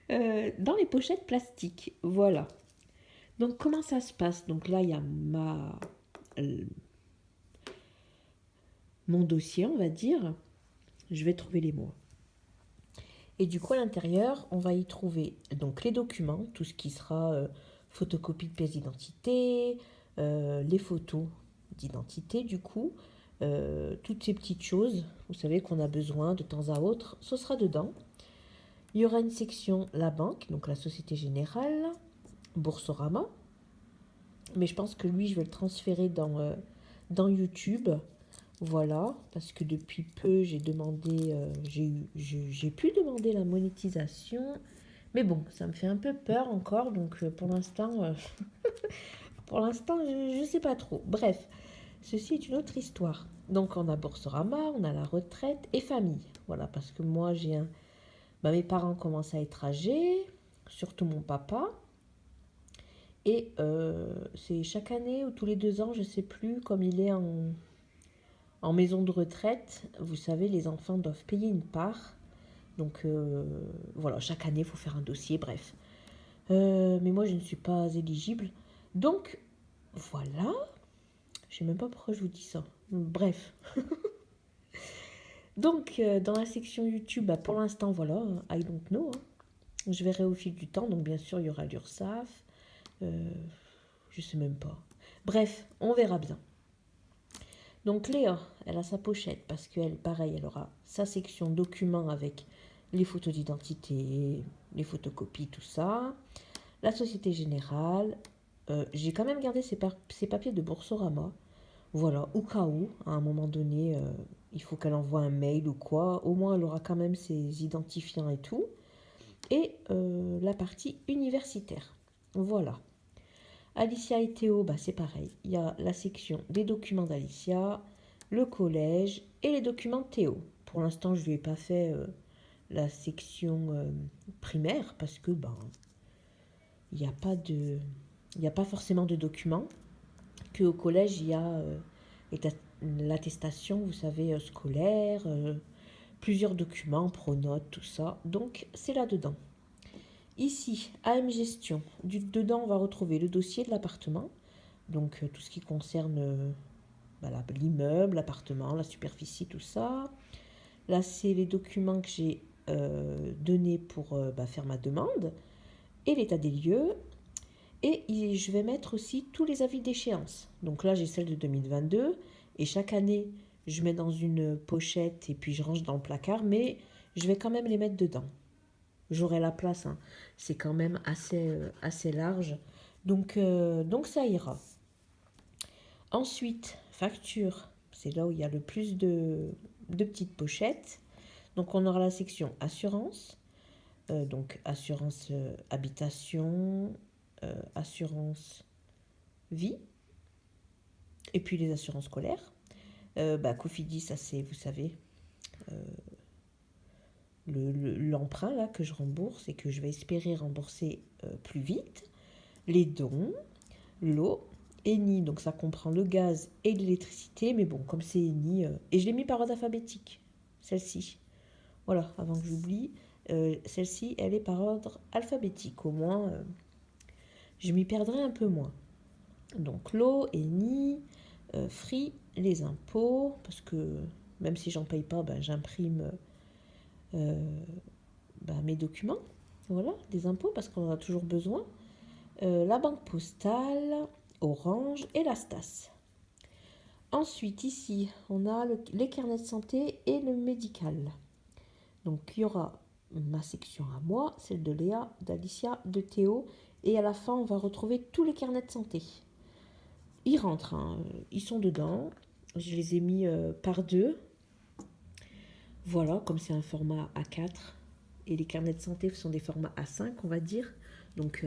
Dans les pochettes plastiques, voilà. Donc comment ça se passe? Donc là, il y a mon dossier, on va dire. Je vais trouver les mots. Et du coup, à l'intérieur, on va y trouver donc les documents, tout ce qui sera photocopie de pièce d'identité, les photos d'identité du coup, toutes ces petites choses, vous savez qu'on a besoin de temps à autre, ce sera dedans. Il y aura une section la banque, donc la Société Générale, Boursorama, mais je pense que lui, je vais le transférer dans YouTube. Voilà, parce que depuis peu, j'ai pu demander la monétisation, mais bon, ça me fait un peu peur encore, donc pour l'instant, je ne sais pas trop. Bref, ceci est une autre histoire. Donc on a Boursorama, on a la retraite et famille. Voilà, parce que moi, mes parents commencent à être âgés, surtout mon papa. Et c'est chaque année ou tous les 2 ans, je ne sais plus, comme il est en maison de retraite, vous savez, les enfants doivent payer une part. Donc voilà, chaque année, il faut faire un dossier, bref. Mais moi, je ne suis pas éligible. Donc voilà, je ne sais même pas pourquoi je vous dis ça. Bref. Donc dans la section YouTube, pour l'instant, voilà, I don't know, hein. Je verrai au fil du temps, donc bien sûr, il y aura l'URSSAF. Je ne sais même pas. Bref, on verra bien. Donc Léa, elle a sa pochette parce qu'elle, pareil, elle aura sa section documents avec les photos d'identité, les photocopies, tout ça. La Société Générale. J'ai quand même gardé ses papiers de Boursorama. Voilà, au cas où, à un moment donné, il faut qu'elle envoie un mail ou quoi. Au moins, elle aura quand même ses identifiants et tout. Et la partie universitaire. Voilà. Alicia et Théo, bah, c'est pareil. Il y a la section des documents d'Alicia, le collège et les documents de Théo. Pour l'instant, je ne lui ai pas fait la section primaire parce que ben, il n'y a pas de, il n'y a pas forcément de documents. Qu'au collège, il y a l'attestation, vous savez, scolaire, plusieurs documents, pronotes, tout ça. Donc, c'est là-dedans. Ici, AM Gestion. Dedans, on va retrouver le dossier de l'appartement. Donc, tout ce qui concerne l'immeuble, l'appartement, la superficie, tout ça. Là, c'est les documents que j'ai donnés pour faire ma demande. Et l'état des lieux. Et je vais mettre aussi tous les avis d'échéance. Donc là, j'ai celle de 2022. Et chaque année, je mets dans une pochette et puis je range dans le placard. Mais je vais quand même les mettre dedans. J'aurai la place. Hein. C'est quand même assez large. Donc ça ira. Ensuite, facture. C'est là où il y a le plus de petites pochettes. Donc on aura la section assurance. Donc assurance habitation, assurance vie, et puis les assurances scolaires. Cofidis, ça c'est, vous savez, l'emprunt là que je rembourse et que je vais espérer rembourser plus vite. Les dons, l'eau, Eni, donc ça comprend le gaz et l'électricité, mais bon, comme c'est Eni, et je l'ai mis par ordre alphabétique, celle-ci. Voilà, avant que j'oublie, celle-ci, elle est par ordre alphabétique, au moins, je m'y perdrai un peu moins. Donc l'eau, Eni, Free, les impôts, parce que même si j'en paye pas, j'imprime mes documents, voilà, des impôts, parce qu'on en a toujours besoin. La banque postale, Orange et la Stas. Ensuite, ici, on a les carnets de santé et le médical. Donc, il y aura ma section à moi, celle de Léa, d'Alicia, de Théo, et à la fin, on va retrouver tous les carnets de santé. Ils rentrent, hein, ils sont dedans. Je les ai mis par deux. Voilà, comme c'est un format A4 et les carnets de santé sont des formats A5, on va dire. Donc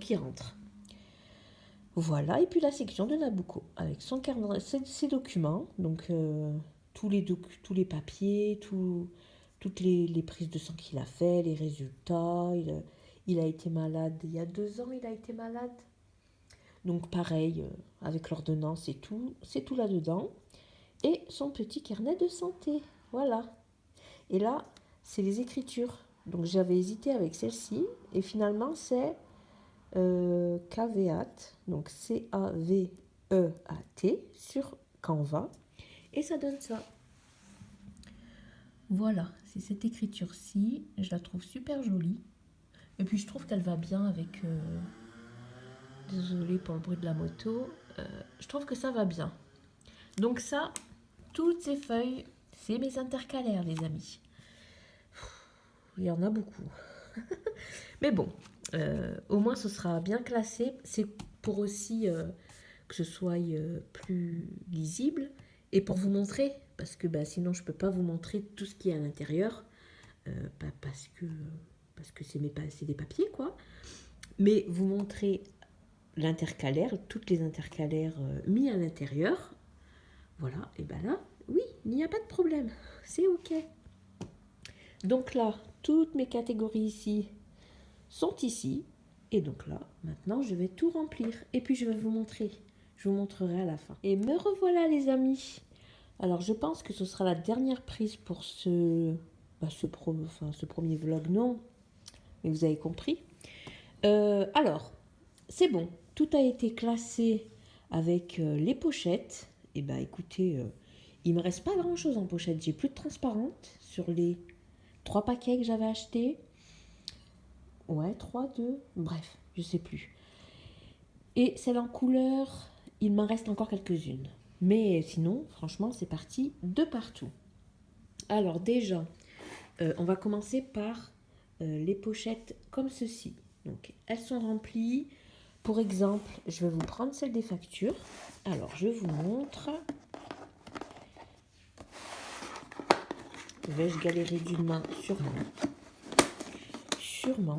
ils rentrent. Voilà, et puis la section de Nabucco avec son carnet, ses documents, donc tous les papiers, toutes les prises de sang qu'il a fait, les résultats. Il a été malade il y a 2 ans, il a été malade. Donc pareil, avec l'ordonnance et tout, c'est tout là-dedans. Et son petit carnet de santé, voilà. Et là, c'est les écritures. Donc j'avais hésité avec celle-ci, et finalement c'est Caveat, donc Caveat sur Canva, et ça donne ça. Voilà, c'est cette écriture-ci, je la trouve super jolie. Et puis je trouve qu'elle va bien avec... Désolée pour le bruit de la moto. Je trouve que ça va bien. Donc ça, toutes ces feuilles, c'est mes intercalaires, les amis. Il y en a beaucoup. Mais bon, au moins ce sera bien classé. C'est pour aussi que ce soit plus lisible et pour vous montrer, parce que sinon je ne peux pas vous montrer tout ce qui est à l'intérieur, parce que c'est des papiers, quoi. Mais vous montrer l'intercalaire, toutes les intercalaires mis à l'intérieur. Voilà, et là, oui, il n'y a pas de problème. C'est OK. Donc là, toutes mes catégories ici sont ici. Et donc là, maintenant, je vais tout remplir. Et puis, je vais vous montrer. Je vous montrerai à la fin. Et me revoilà, les amis. Alors, je pense que ce sera la dernière prise pour ce premier vlog. Non, mais vous avez compris. Alors, c'est bon. Tout a été classé avec les pochettes. Et écoutez, il me reste pas grand-chose en pochette. J'ai plus de transparente sur les 3 paquets que j'avais achetés. Ouais, 3, 2, bref, je sais plus. Et celle en couleur, il m'en reste encore quelques-unes. Mais sinon, franchement, c'est parti de partout. Alors déjà, on va commencer par les pochettes comme ceci. Donc, elles sont remplies. Pour exemple, je vais vous prendre celle des factures. Alors, je vous montre. Vais-je galérer d'une main? Sûrement.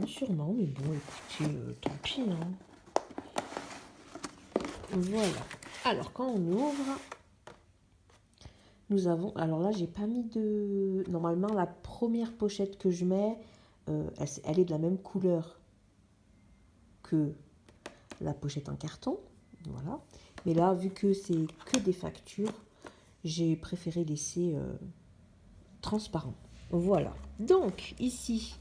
Sûrement. Mais bon, écoutez, tant pis. Hein. Voilà. Alors, quand on ouvre, nous avons... Alors là, j'ai pas mis de... Normalement, la première pochette que je mets, elle est de la même couleur que la pochette en carton. Voilà. Mais là, vu que c'est que des factures, j'ai préféré laisser transparent. Voilà. Donc, ici,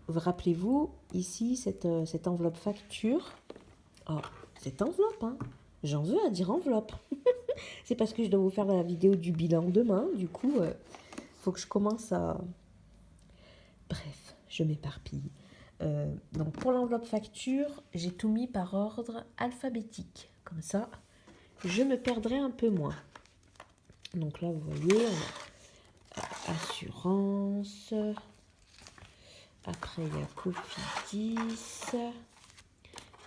rappelez-vous, ici, cette enveloppe facture. Oh, cette enveloppe, hein. J'en veux à dire enveloppe. C'est parce que je dois vous faire la vidéo du bilan demain. Du coup, faut que je commence à... Bref, je m'éparpille. Donc, pour l'enveloppe facture, j'ai tout mis par ordre alphabétique. Comme ça, je me perdrai un peu moins. Donc là, vous voyez, on a assurance. Après, il y a Cofidis.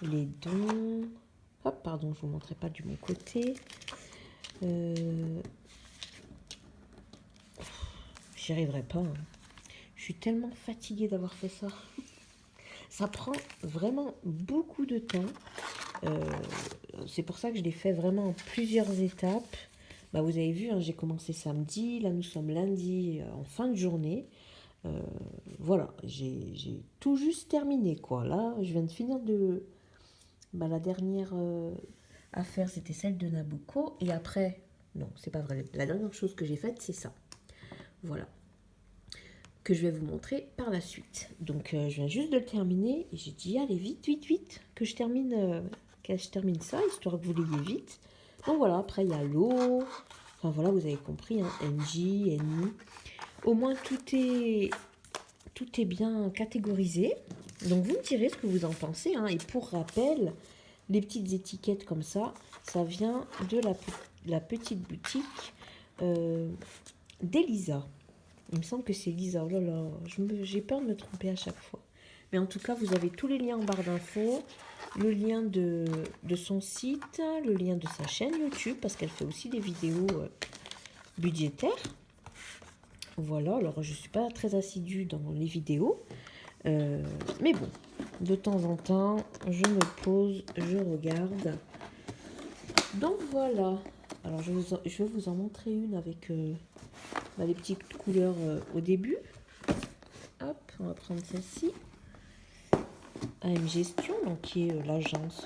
Les dons. Hop, pardon, je ne vous montrerai pas du bon côté. J'y arriverai pas. Hein. Je suis tellement fatiguée d'avoir fait ça. Ça prend vraiment beaucoup de temps. C'est pour ça que je l'ai fait vraiment en plusieurs étapes. Bah, vous avez vu, hein, j'ai commencé samedi. Là, nous sommes lundi en fin de journée. Voilà, j'ai tout juste terminé, quoi. Là, je viens de finir de... Bah, la dernière affaire, c'était celle de Nabucco. Et après, non, c'est pas vrai. La dernière chose que j'ai faite, c'est ça. Voilà. Que je vais vous montrer par la suite. Donc, je viens juste de le terminer. Et j'ai dit, allez, vite, que je termine ça, histoire que vous l'ayez vite. Donc, voilà, après, il y a l'eau. Enfin, voilà, vous avez compris, hein, NJ, NI. Au moins, tout est bien catégorisé. Donc, vous me direz ce que vous en pensez. Hein. Et pour rappel, les petites étiquettes comme ça, ça vient de la petite boutique d'Elisa. Il me semble que c'est Lisa. Oh là là, j'ai peur de me tromper à chaque fois. Mais en tout cas, vous avez tous les liens en barre d'infos. Le lien de son site, le lien de sa chaîne YouTube, parce qu'elle fait aussi des vidéos budgétaires. Voilà, alors je ne suis pas très assidue dans les vidéos. Mais bon, de temps en temps, je me pose, je regarde. Donc voilà. Alors je vais vous en montrer une avec les petites couleurs au début. Hop, on va prendre celle-ci. AM Gestion, donc qui est l'agence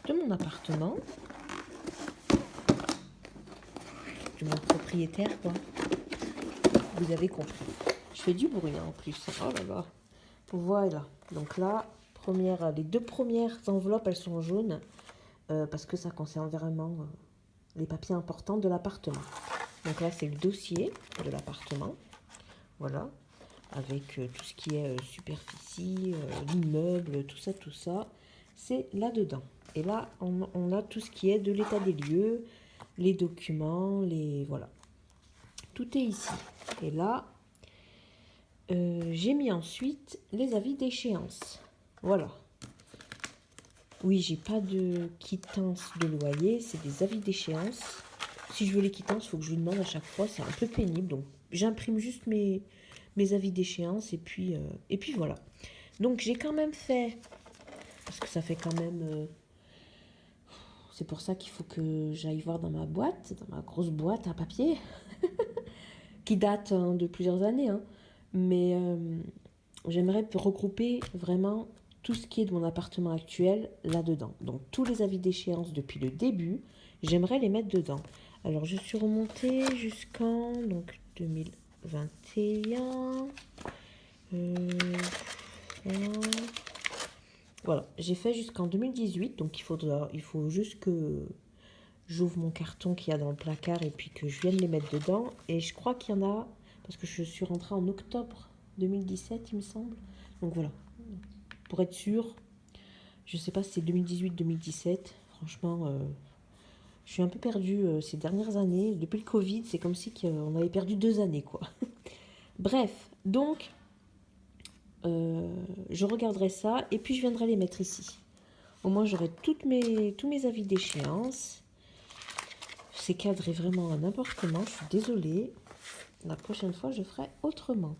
de mon appartement. De mon propriétaire, quoi. Vous avez compris. Je fais du bruit hein, en plus. Oh là là. Voilà. Donc là, les deux premières enveloppes, elles sont jaunes parce que ça concerne vraiment les papiers importants de l'appartement. Donc là, c'est le dossier de l'appartement. Voilà. Avec tout ce qui est superficie, l'immeuble, tout ça. C'est là-dedans. Et là, on a tout ce qui est de l'état des lieux, les documents, voilà. Tout est ici. Et là, j'ai mis ensuite les avis d'échéance. Voilà. Oui, j'ai pas de quittance de loyer, c'est des avis d'échéance. Si je veux les quittances, il faut que je lui demande à chaque fois, c'est un peu pénible. Donc, j'imprime juste mes avis d'échéance et puis voilà. Donc, j'ai quand même fait, parce que ça fait quand même... c'est pour ça qu'il faut que j'aille voir dans ma boîte, dans ma grosse boîte à papier, qui date de plusieurs années. Hein. Mais j'aimerais regrouper vraiment tout ce qui est de mon appartement actuel là-dedans. Donc tous les avis d'échéance depuis le début, j'aimerais les mettre dedans. Alors je suis remontée jusqu'en 2021. Voilà, j'ai fait jusqu'en 2018, donc il faut juste que j'ouvre mon carton qu'il y a dans le placard et puis que je vienne les mettre dedans. Et je crois qu'il y en a, parce que je suis rentrée en octobre 2017, il me semble. Donc voilà, pour être sûre, je ne sais pas si c'est 2018-2017. Franchement, Je suis un peu perdue ces dernières années. Depuis le Covid, c'est comme si on avait perdu 2 années, quoi. Bref, donc, je regarderai ça et puis je viendrai les mettre ici. Au moins, j'aurai tous mes avis d'échéance. C'est cadré vraiment à n'importe comment. Je suis désolée. La prochaine fois, je ferai autrement.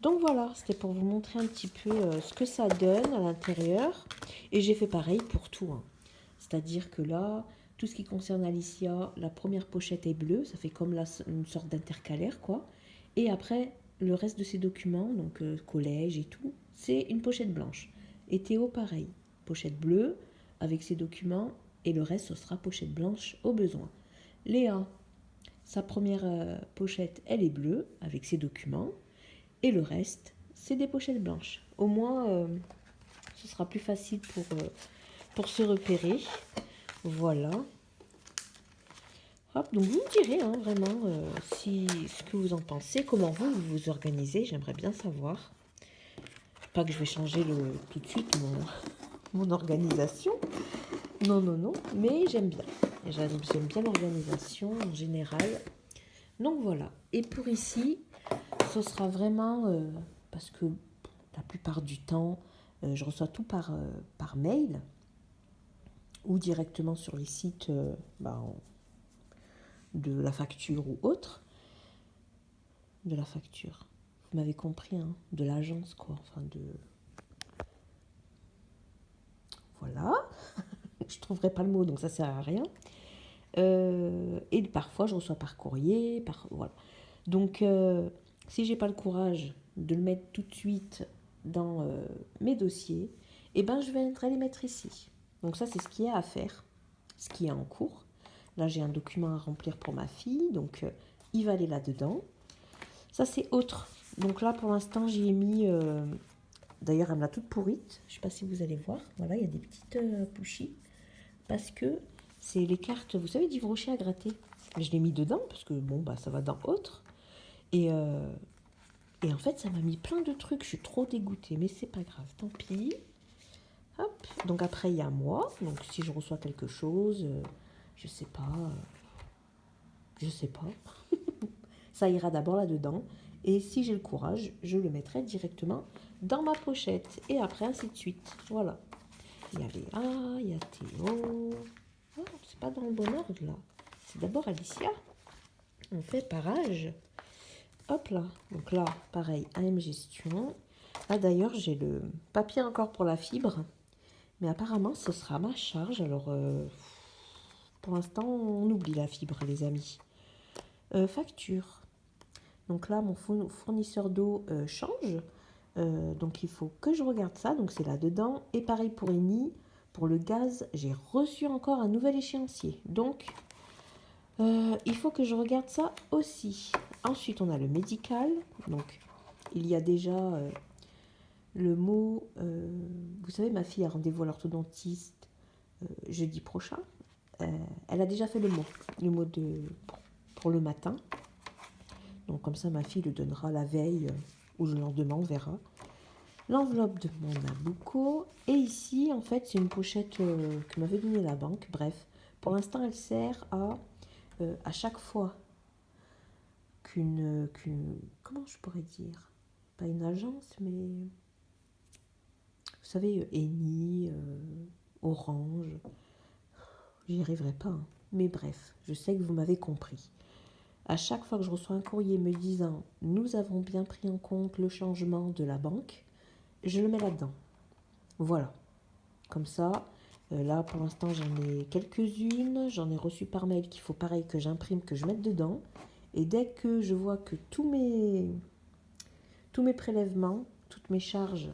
Donc voilà, c'était pour vous montrer un petit peu ce que ça donne à l'intérieur. Et j'ai fait pareil pour tout, hein. C'est-à-dire que là, tout ce qui concerne Alicia, la première pochette est bleue. Ça fait comme une sorte d'intercalaire, quoi. Et après, le reste de ses documents, donc collège et tout, c'est une pochette blanche. Et Théo, pareil. Pochette bleue avec ses documents. Et le reste, ce sera pochette blanche au besoin. Léa, sa première pochette, elle est bleue avec ses documents. Et le reste, c'est des pochettes blanches. Au moins, ce sera plus facile pour se repérer. Voilà. Hop, donc vous me direz hein, vraiment ce que vous en pensez, comment vous vous organisez. J'aimerais bien savoir. Pas que je vais changer tout de suite mon organisation. Non, non, non. Mais j'aime bien. J'aime bien l'organisation en général. Donc voilà. Et pour ici, ce sera vraiment parce que la plupart du temps, je reçois tout par mail ou directement sur les sites de la facture ou autre. De la facture. Vous m'avez compris, hein, de l'agence, quoi. Enfin, Voilà. Je trouverai pas le mot, donc ça sert à rien. Et parfois, je reçois par courrier. Voilà. Donc, si j'ai pas le courage de le mettre tout de suite dans mes dossiers, eh ben, je vais les mettre ici. Donc ça, c'est ce qu'il y a à faire, ce qui est en cours. Là, j'ai un document à remplir pour ma fille, donc il va aller là-dedans. Ça, c'est autre. Donc là, pour l'instant, j'y ai mis... D'ailleurs, elle me l'a toute pourrite. Je ne sais pas si vous allez voir. Voilà, il y a des petites pouchies. Parce que c'est les cartes, vous savez, d'Yves Rocher à gratter. Je l'ai mis dedans parce que, bon, bah, ça va dans autre. Et en fait, ça m'a mis plein de trucs. Je suis trop dégoûtée, mais c'est pas grave. Tant pis. Hop. Donc après, il y a moi. Donc si je reçois quelque chose, je sais pas. Je sais pas. Ça ira d'abord là-dedans. Et si j'ai le courage, je le mettrai directement dans ma pochette. Et après, ainsi de suite. Voilà. Il y a Léa, il y a Théo. Oh, c'est pas dans le bon ordre, là. C'est d'abord Alicia. On fait par âge. Hop là. Donc là, pareil, AM Gestion. Là, d'ailleurs, j'ai le papier encore pour la fibre. Mais apparemment, ce sera ma charge. Alors, pour l'instant, on oublie la fibre, les amis. Facture. Donc là, mon fournisseur d'eau change. Donc il faut que je regarde ça. Donc c'est là-dedans. Et pareil pour Eni. Pour le gaz, j'ai reçu encore un nouvel échéancier. Donc, il faut que je regarde ça aussi. Ensuite, on a le médical. Donc, il y a déjà le mot... vous savez, ma fille a rendez-vous à l'orthodontiste jeudi prochain. Elle a déjà fait le mot pour le matin. Donc comme ça, ma fille le donnera la veille ou le lendemain, on verra. L'enveloppe de mon Nabucco. Et ici, en fait, c'est une pochette que m'avait donnée la banque. Bref, pour l'instant, elle sert à chaque fois comment je pourrais dire, pas une agence, mais vous savez, Eni, Orange, j'y arriverai pas, hein. Mais bref, je sais que vous m'avez compris. À chaque fois que je reçois un courrier me disant « Nous avons bien pris en compte le changement de la banque », je le mets là-dedans. Voilà. Comme ça, là pour l'instant j'en ai quelques-unes. J'en ai reçu par mail qu'il faut pareil que j'imprime, que je mette dedans. Et dès que je vois que tous mes prélèvements, toutes mes charges,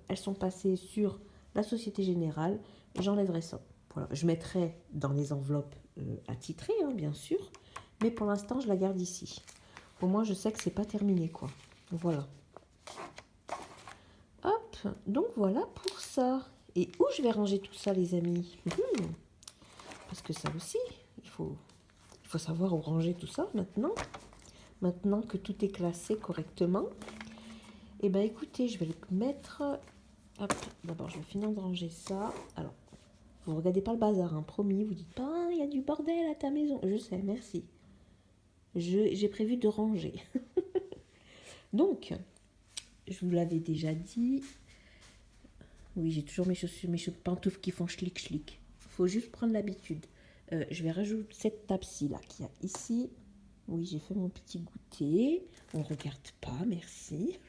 elles sont passées sur la Société Générale, j'enlèverai ça. Voilà. Je mettrai dans les enveloppes attitrées, hein, bien sûr. Mais pour l'instant, je la garde ici. Au moins, je sais que c'est pas terminé, quoi. Voilà. Hop, donc voilà pour ça. Et où je vais ranger tout ça, les amis? Parce que ça aussi, il faut savoir où ranger tout ça maintenant. Maintenant que tout est classé correctement. Et ben écoutez, je vais le mettre... Hop, d'abord, je vais finir de ranger ça. Alors, vous regardez pas le bazar, hein, promis. Vous dites pas, il y a du bordel à ta maison. Je sais, merci. J'ai prévu de ranger. Donc, je vous l'avais déjà dit. Oui, j'ai toujours mes chaussures, mes pantoufles qui font schlick. Faut juste prendre l'habitude. Je vais rajouter cette table-ci là qu'il y a ici. Oui, j'ai fait mon petit goûter. On ne regarde pas, merci.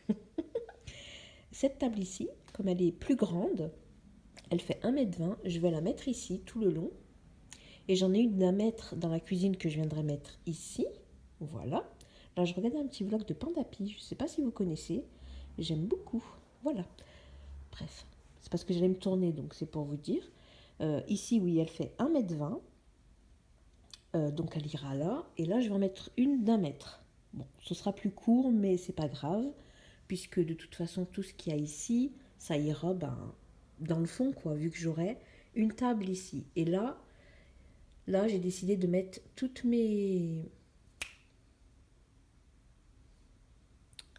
Cette table ici, comme elle est plus grande, elle fait 1,20 m. Je vais la mettre ici tout le long. Et j'en ai une d'un mètre dans la cuisine que je viendrai mettre ici. Voilà. Là, je regardais un petit vlog de Pandapi. Je ne sais pas si vous connaissez. J'aime beaucoup. Voilà. Bref. C'est parce que j'allais me tourner, donc c'est pour vous dire. Ici, oui, elle fait 1,20 m. Donc elle ira là. Et là, je vais en mettre une d'1 mètre. Bon, ce sera plus court, mais c'est pas grave. Puisque de toute façon, tout ce qu'il y a ici, ça ira dans le fond, quoi. Vu que j'aurai une table ici. Et là, j'ai décidé de mettre toutes mes...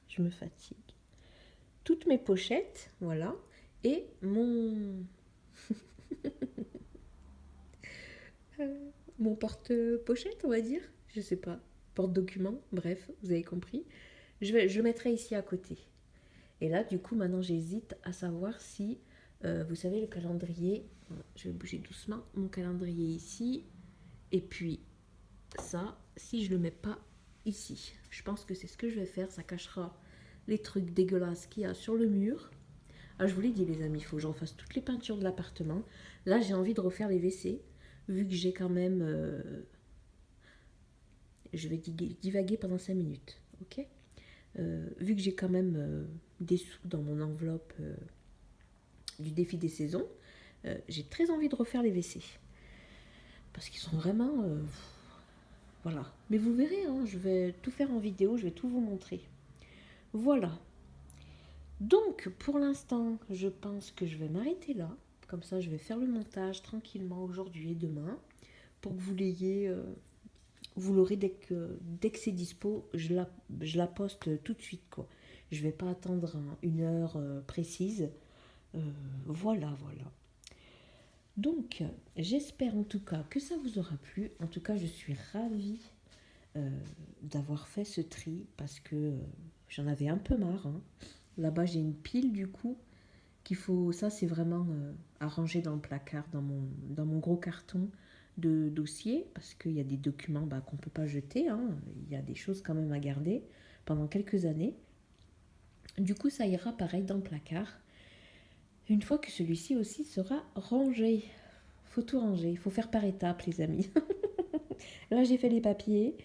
Je me fatigue. Toutes mes pochettes, voilà. Et mon... mon porte-pochette, on va dire. Je sais pas. Porte-document, bref, vous avez compris. Je le mettrai ici à côté. Et là, du coup, maintenant, j'hésite à savoir si... vous savez, le calendrier... Je vais bouger doucement. Mon calendrier ici. Et puis, ça, si je le mets pas ici. Je pense que c'est ce que je vais faire. Ça cachera les trucs dégueulasses qu'il y a sur le mur. Ah, je vous l'ai dit, les amis, il faut que je refasse toutes les peintures de l'appartement. Là, j'ai envie de refaire les WC, vu que j'ai quand même... je vais divaguer pendant 5 minutes, ok. Vu que j'ai quand même des sous dans mon enveloppe du défi des saisons, j'ai très envie de refaire les WC. Parce qu'ils sont vraiment... voilà. Mais vous verrez, hein, je vais tout faire en vidéo, je vais tout vous montrer. Voilà. Donc, pour l'instant, je pense que je vais m'arrêter là. Comme ça, je vais faire le montage tranquillement aujourd'hui et demain. Pour que vous l'ayez, vous l'aurez dès que c'est dispo. Je la poste tout de suite, quoi. Je vais pas attendre une heure précise. Voilà. Donc, j'espère en tout cas que ça vous aura plu. En tout cas, je suis ravie d'avoir fait ce tri parce que j'en avais un peu marre, hein. Là-bas, j'ai une pile du coup qu'il faut. Ça, c'est vraiment à ranger dans le placard, dans mon gros carton de dossier, parce qu'il y a des documents qu'on ne peut pas jeter, hein. Il y a des choses quand même à garder pendant quelques années. Du coup, ça ira pareil dans le placard. Une fois que celui-ci aussi sera rangé. Faut tout ranger, il faut faire par étapes, les amis. Là, j'ai fait les papiers.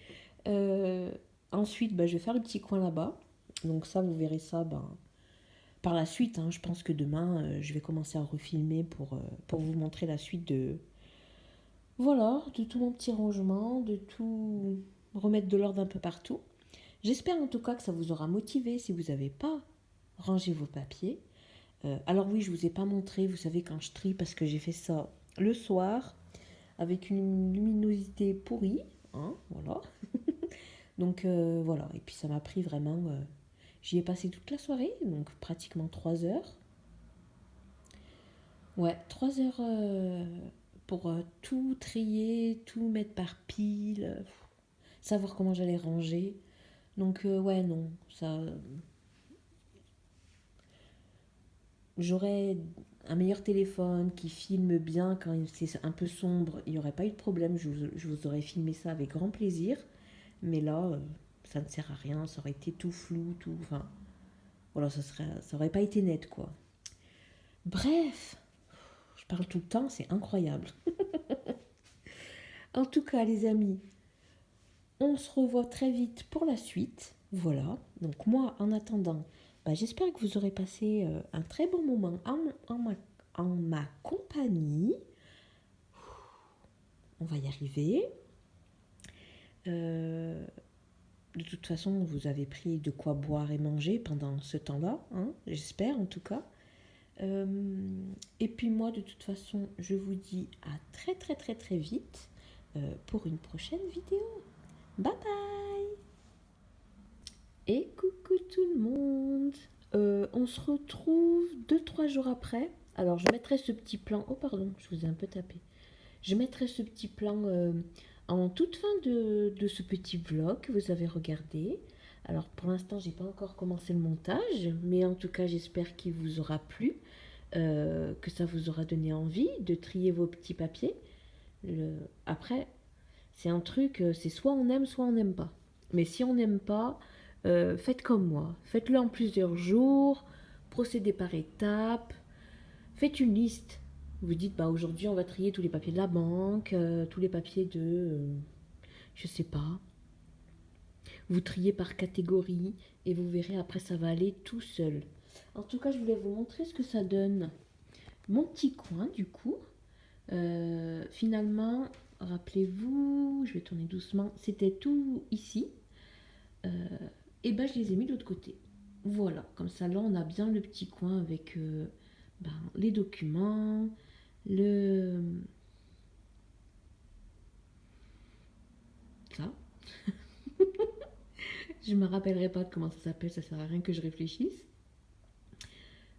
Ensuite, je vais faire le petit coin là-bas. Donc ça, vous verrez ça par la suite. Hein. Je pense que demain, je vais commencer à refilmer pour vous montrer la suite de... Voilà, de tout mon petit rangement, de tout remettre de l'ordre un peu partout. J'espère en tout cas que ça vous aura motivé si vous n'avez pas rangé vos papiers. Alors oui, je ne vous ai pas montré, vous savez, quand je trie, parce que j'ai fait ça le soir, avec une luminosité pourrie. Hein, voilà. Donc voilà, et puis ça m'a pris vraiment... j'y ai passé toute la soirée, donc pratiquement 3 heures. Ouais, 3 heures pour tout trier, tout mettre par pile, savoir comment j'allais ranger. Donc ouais, non, ça... J'aurais un meilleur téléphone qui filme bien quand c'est un peu sombre, il n'y aurait pas eu de problème, je vous aurais filmé ça avec grand plaisir. Mais là, ça ne sert à rien, ça aurait été tout flou, tout... Enfin, voilà, ça aurait pas été net, quoi. Bref, je parle tout le temps, c'est incroyable. En tout cas, les amis, on se revoit très vite pour la suite. Voilà, donc moi, en attendant, j'espère que vous aurez passé un très bon moment en ma compagnie. On va y arriver. De toute façon, vous avez pris de quoi boire et manger pendant ce temps-là, hein, j'espère en tout cas. Et puis moi, de toute façon, je vous dis à très très très très vite pour une prochaine vidéo. Bye bye. Et coucou tout le monde. On se retrouve 2-3 jours après. Alors je mettrai ce petit plan. Oh pardon, je vous ai un peu tapé. Je mettrai ce petit plan en toute fin de ce petit vlog que vous avez regardé. Alors pour l'instant, j'ai pas encore commencé le montage, mais en tout cas, j'espère qu'il vous aura plu, que ça vous aura donné envie de trier vos petits papiers. Après, c'est un truc, c'est soit on n'aime pas. Mais si on n'aime pas, faites comme moi. Faites-le en plusieurs jours, procédez par étapes, faites une liste. Vous dites, bah aujourd'hui on va trier tous les papiers de la banque, tous les papiers je sais pas. Vous triez par catégorie et vous verrez après ça va aller tout seul. En tout cas, je voulais vous montrer ce que ça donne. Mon petit coin du coup, finalement, rappelez-vous, je vais tourner doucement, c'était tout ici. Et ben je les ai mis de l'autre côté. Voilà, comme ça là on a bien le petit coin avec les documents, le ça. Je me rappellerai pas de comment ça s'appelle, ça sert à rien que je réfléchisse.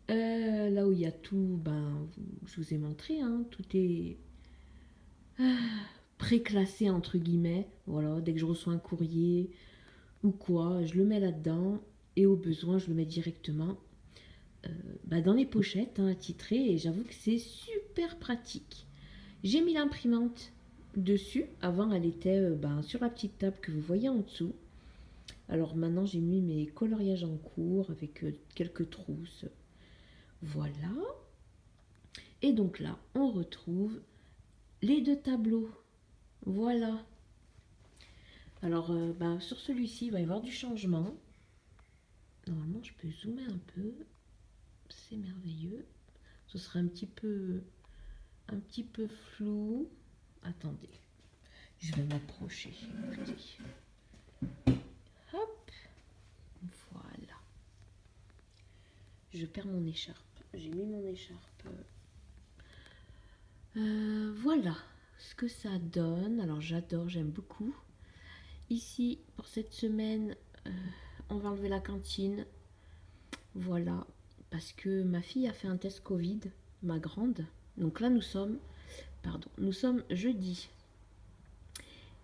Là où il y a tout, je vous ai montré, hein, tout est préclassé entre guillemets. Voilà, dès que je reçois un courrier ou quoi, je le mets là-dedans et au besoin je le mets directement dans les pochettes hein, attitrées et j'avoue que c'est super pratique. J'ai mis l'imprimante dessus. Avant, elle était sur la petite table que vous voyez en dessous. Alors maintenant, j'ai mis mes coloriages en cours avec quelques trousses. Voilà. Et donc là, on retrouve les deux tableaux. Voilà. Alors, sur celui-ci, il va y avoir du changement. Normalement, je peux zoomer un peu. C'est merveilleux. Ce sera un petit peu flou. Attendez, je vais m'approcher. Hop, voilà. Je perds mon écharpe. J'ai mis mon écharpe. Voilà ce que ça donne. Alors j'adore, j'aime beaucoup. Ici, pour cette semaine, on va enlever la cantine. Voilà, parce que ma fille a fait un test Covid, ma grande. Donc là, nous sommes jeudi.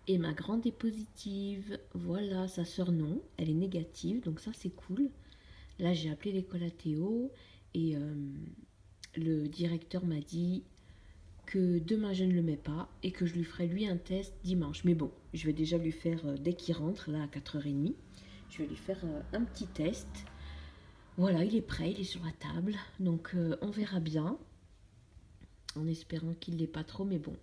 Et ma grande est positive. Voilà, sa sœur non, elle est négative, donc ça c'est cool. Là, j'ai appelé l'école Athéo et le directeur m'a dit que demain je ne le mets pas et que je lui ferai lui un test dimanche. Mais bon, je vais déjà lui faire, dès qu'il rentre, là à 4h30, je vais lui faire un petit test. Voilà, il est prêt, il est sur la table, donc on verra bien, en espérant qu'il ne l'ait pas trop, mais bon.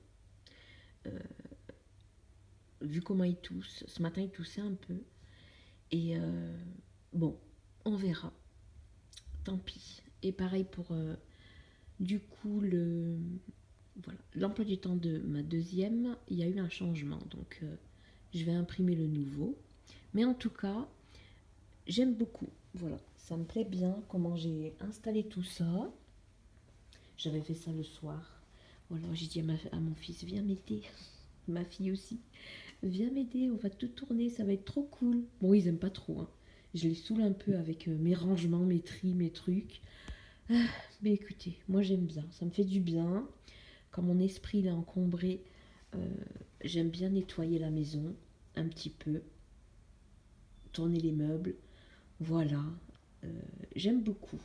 Vu comment il tousse, ce matin il toussait un peu, et bon, on verra, tant pis. Et pareil pour, du coup, voilà, l'emploi du temps de ma deuxième, il y a eu un changement, donc je vais imprimer le nouveau. Mais en tout cas, j'aime beaucoup, voilà, ça me plaît bien comment j'ai installé tout ça. J'avais fait ça le soir. Voilà, j'ai dit à mon fils, viens m'aider. Ma fille aussi, viens m'aider, on va tout tourner, ça va être trop cool. Bon, ils aiment pas trop, hein. Je les saoule un peu avec mes rangements, mes tris, mes trucs. Mais écoutez, moi j'aime bien, ça me fait du bien. Quand mon esprit est encombré, j'aime bien nettoyer la maison un petit peu, tourner les meubles, voilà, j'aime beaucoup.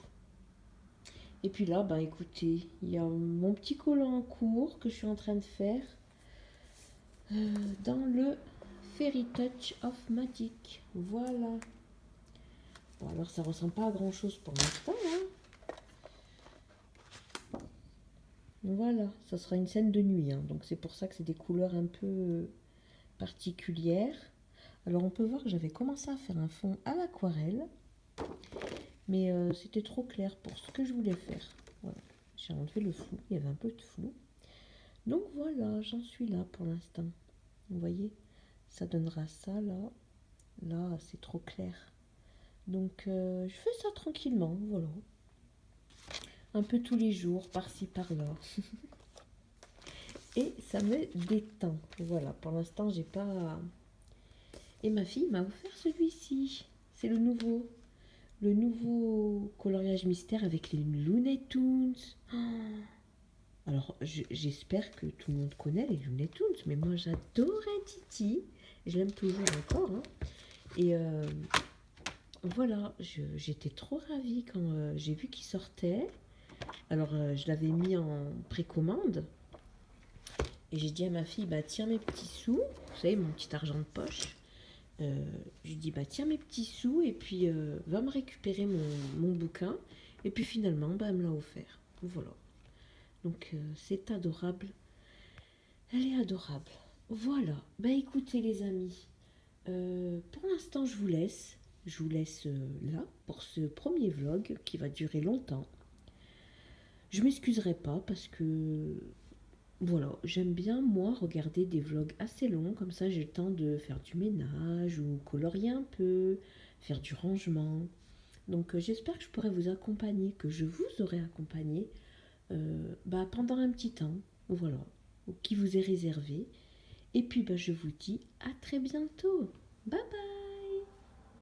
Et puis là, écoutez, il y a mon petit collant en cours que je suis en train de faire dans le Fairy Touch of Magic. Voilà. Bon, alors ça ressemble pas à grand chose pour l'instant, hein. Voilà, ça sera une scène de nuit, hein, donc c'est pour ça que c'est des couleurs un peu particulières. Alors on peut voir que j'avais commencé à faire un fond à l'aquarelle, mais c'était trop clair pour ce que je voulais faire. Voilà, j'ai enlevé le flou, il y avait un peu de flou. Donc voilà, j'en suis là pour l'instant. Vous voyez, ça donnera ça là. Là, c'est trop clair. Donc je fais ça tranquillement, voilà. Un peu tous les jours, par-ci, par-là. Et ça me détend. Voilà, pour l'instant, j'ai pas... Et ma fille m'a offert celui-ci. C'est le nouveau. Le nouveau coloriage mystère avec les Looney Tunes. Oh, Alors, j'espère que tout le monde connaît les Looney Tunes, mais moi j'adorais Titi. Je l'aime toujours encore, hein. Et voilà, j'étais trop ravie quand j'ai vu qu'il sortait. Alors, je l'avais mis en précommande. Et j'ai dit à ma fille, bah tiens mes petits sous, vous savez, mon petit argent de poche. Je lui dis, bah tiens mes petits sous et puis va me récupérer mon bouquin. Et puis finalement, bah, elle me l'a offert. Voilà. Donc c'est adorable. Elle est adorable. Voilà. Bah écoutez les amis, pour l'instant je vous laisse. Je vous laisse là pour ce premier vlog qui va durer longtemps. Je m'excuserai pas parce que voilà, j'aime bien moi regarder des vlogs assez longs, comme ça j'ai le temps de faire du ménage ou colorier un peu, faire du rangement. Donc j'espère que je pourrai vous accompagner, que je vous aurai accompagné bah, pendant un petit temps, voilà, qui vous est réservé. Et puis bah, je vous dis à très bientôt. Bye bye.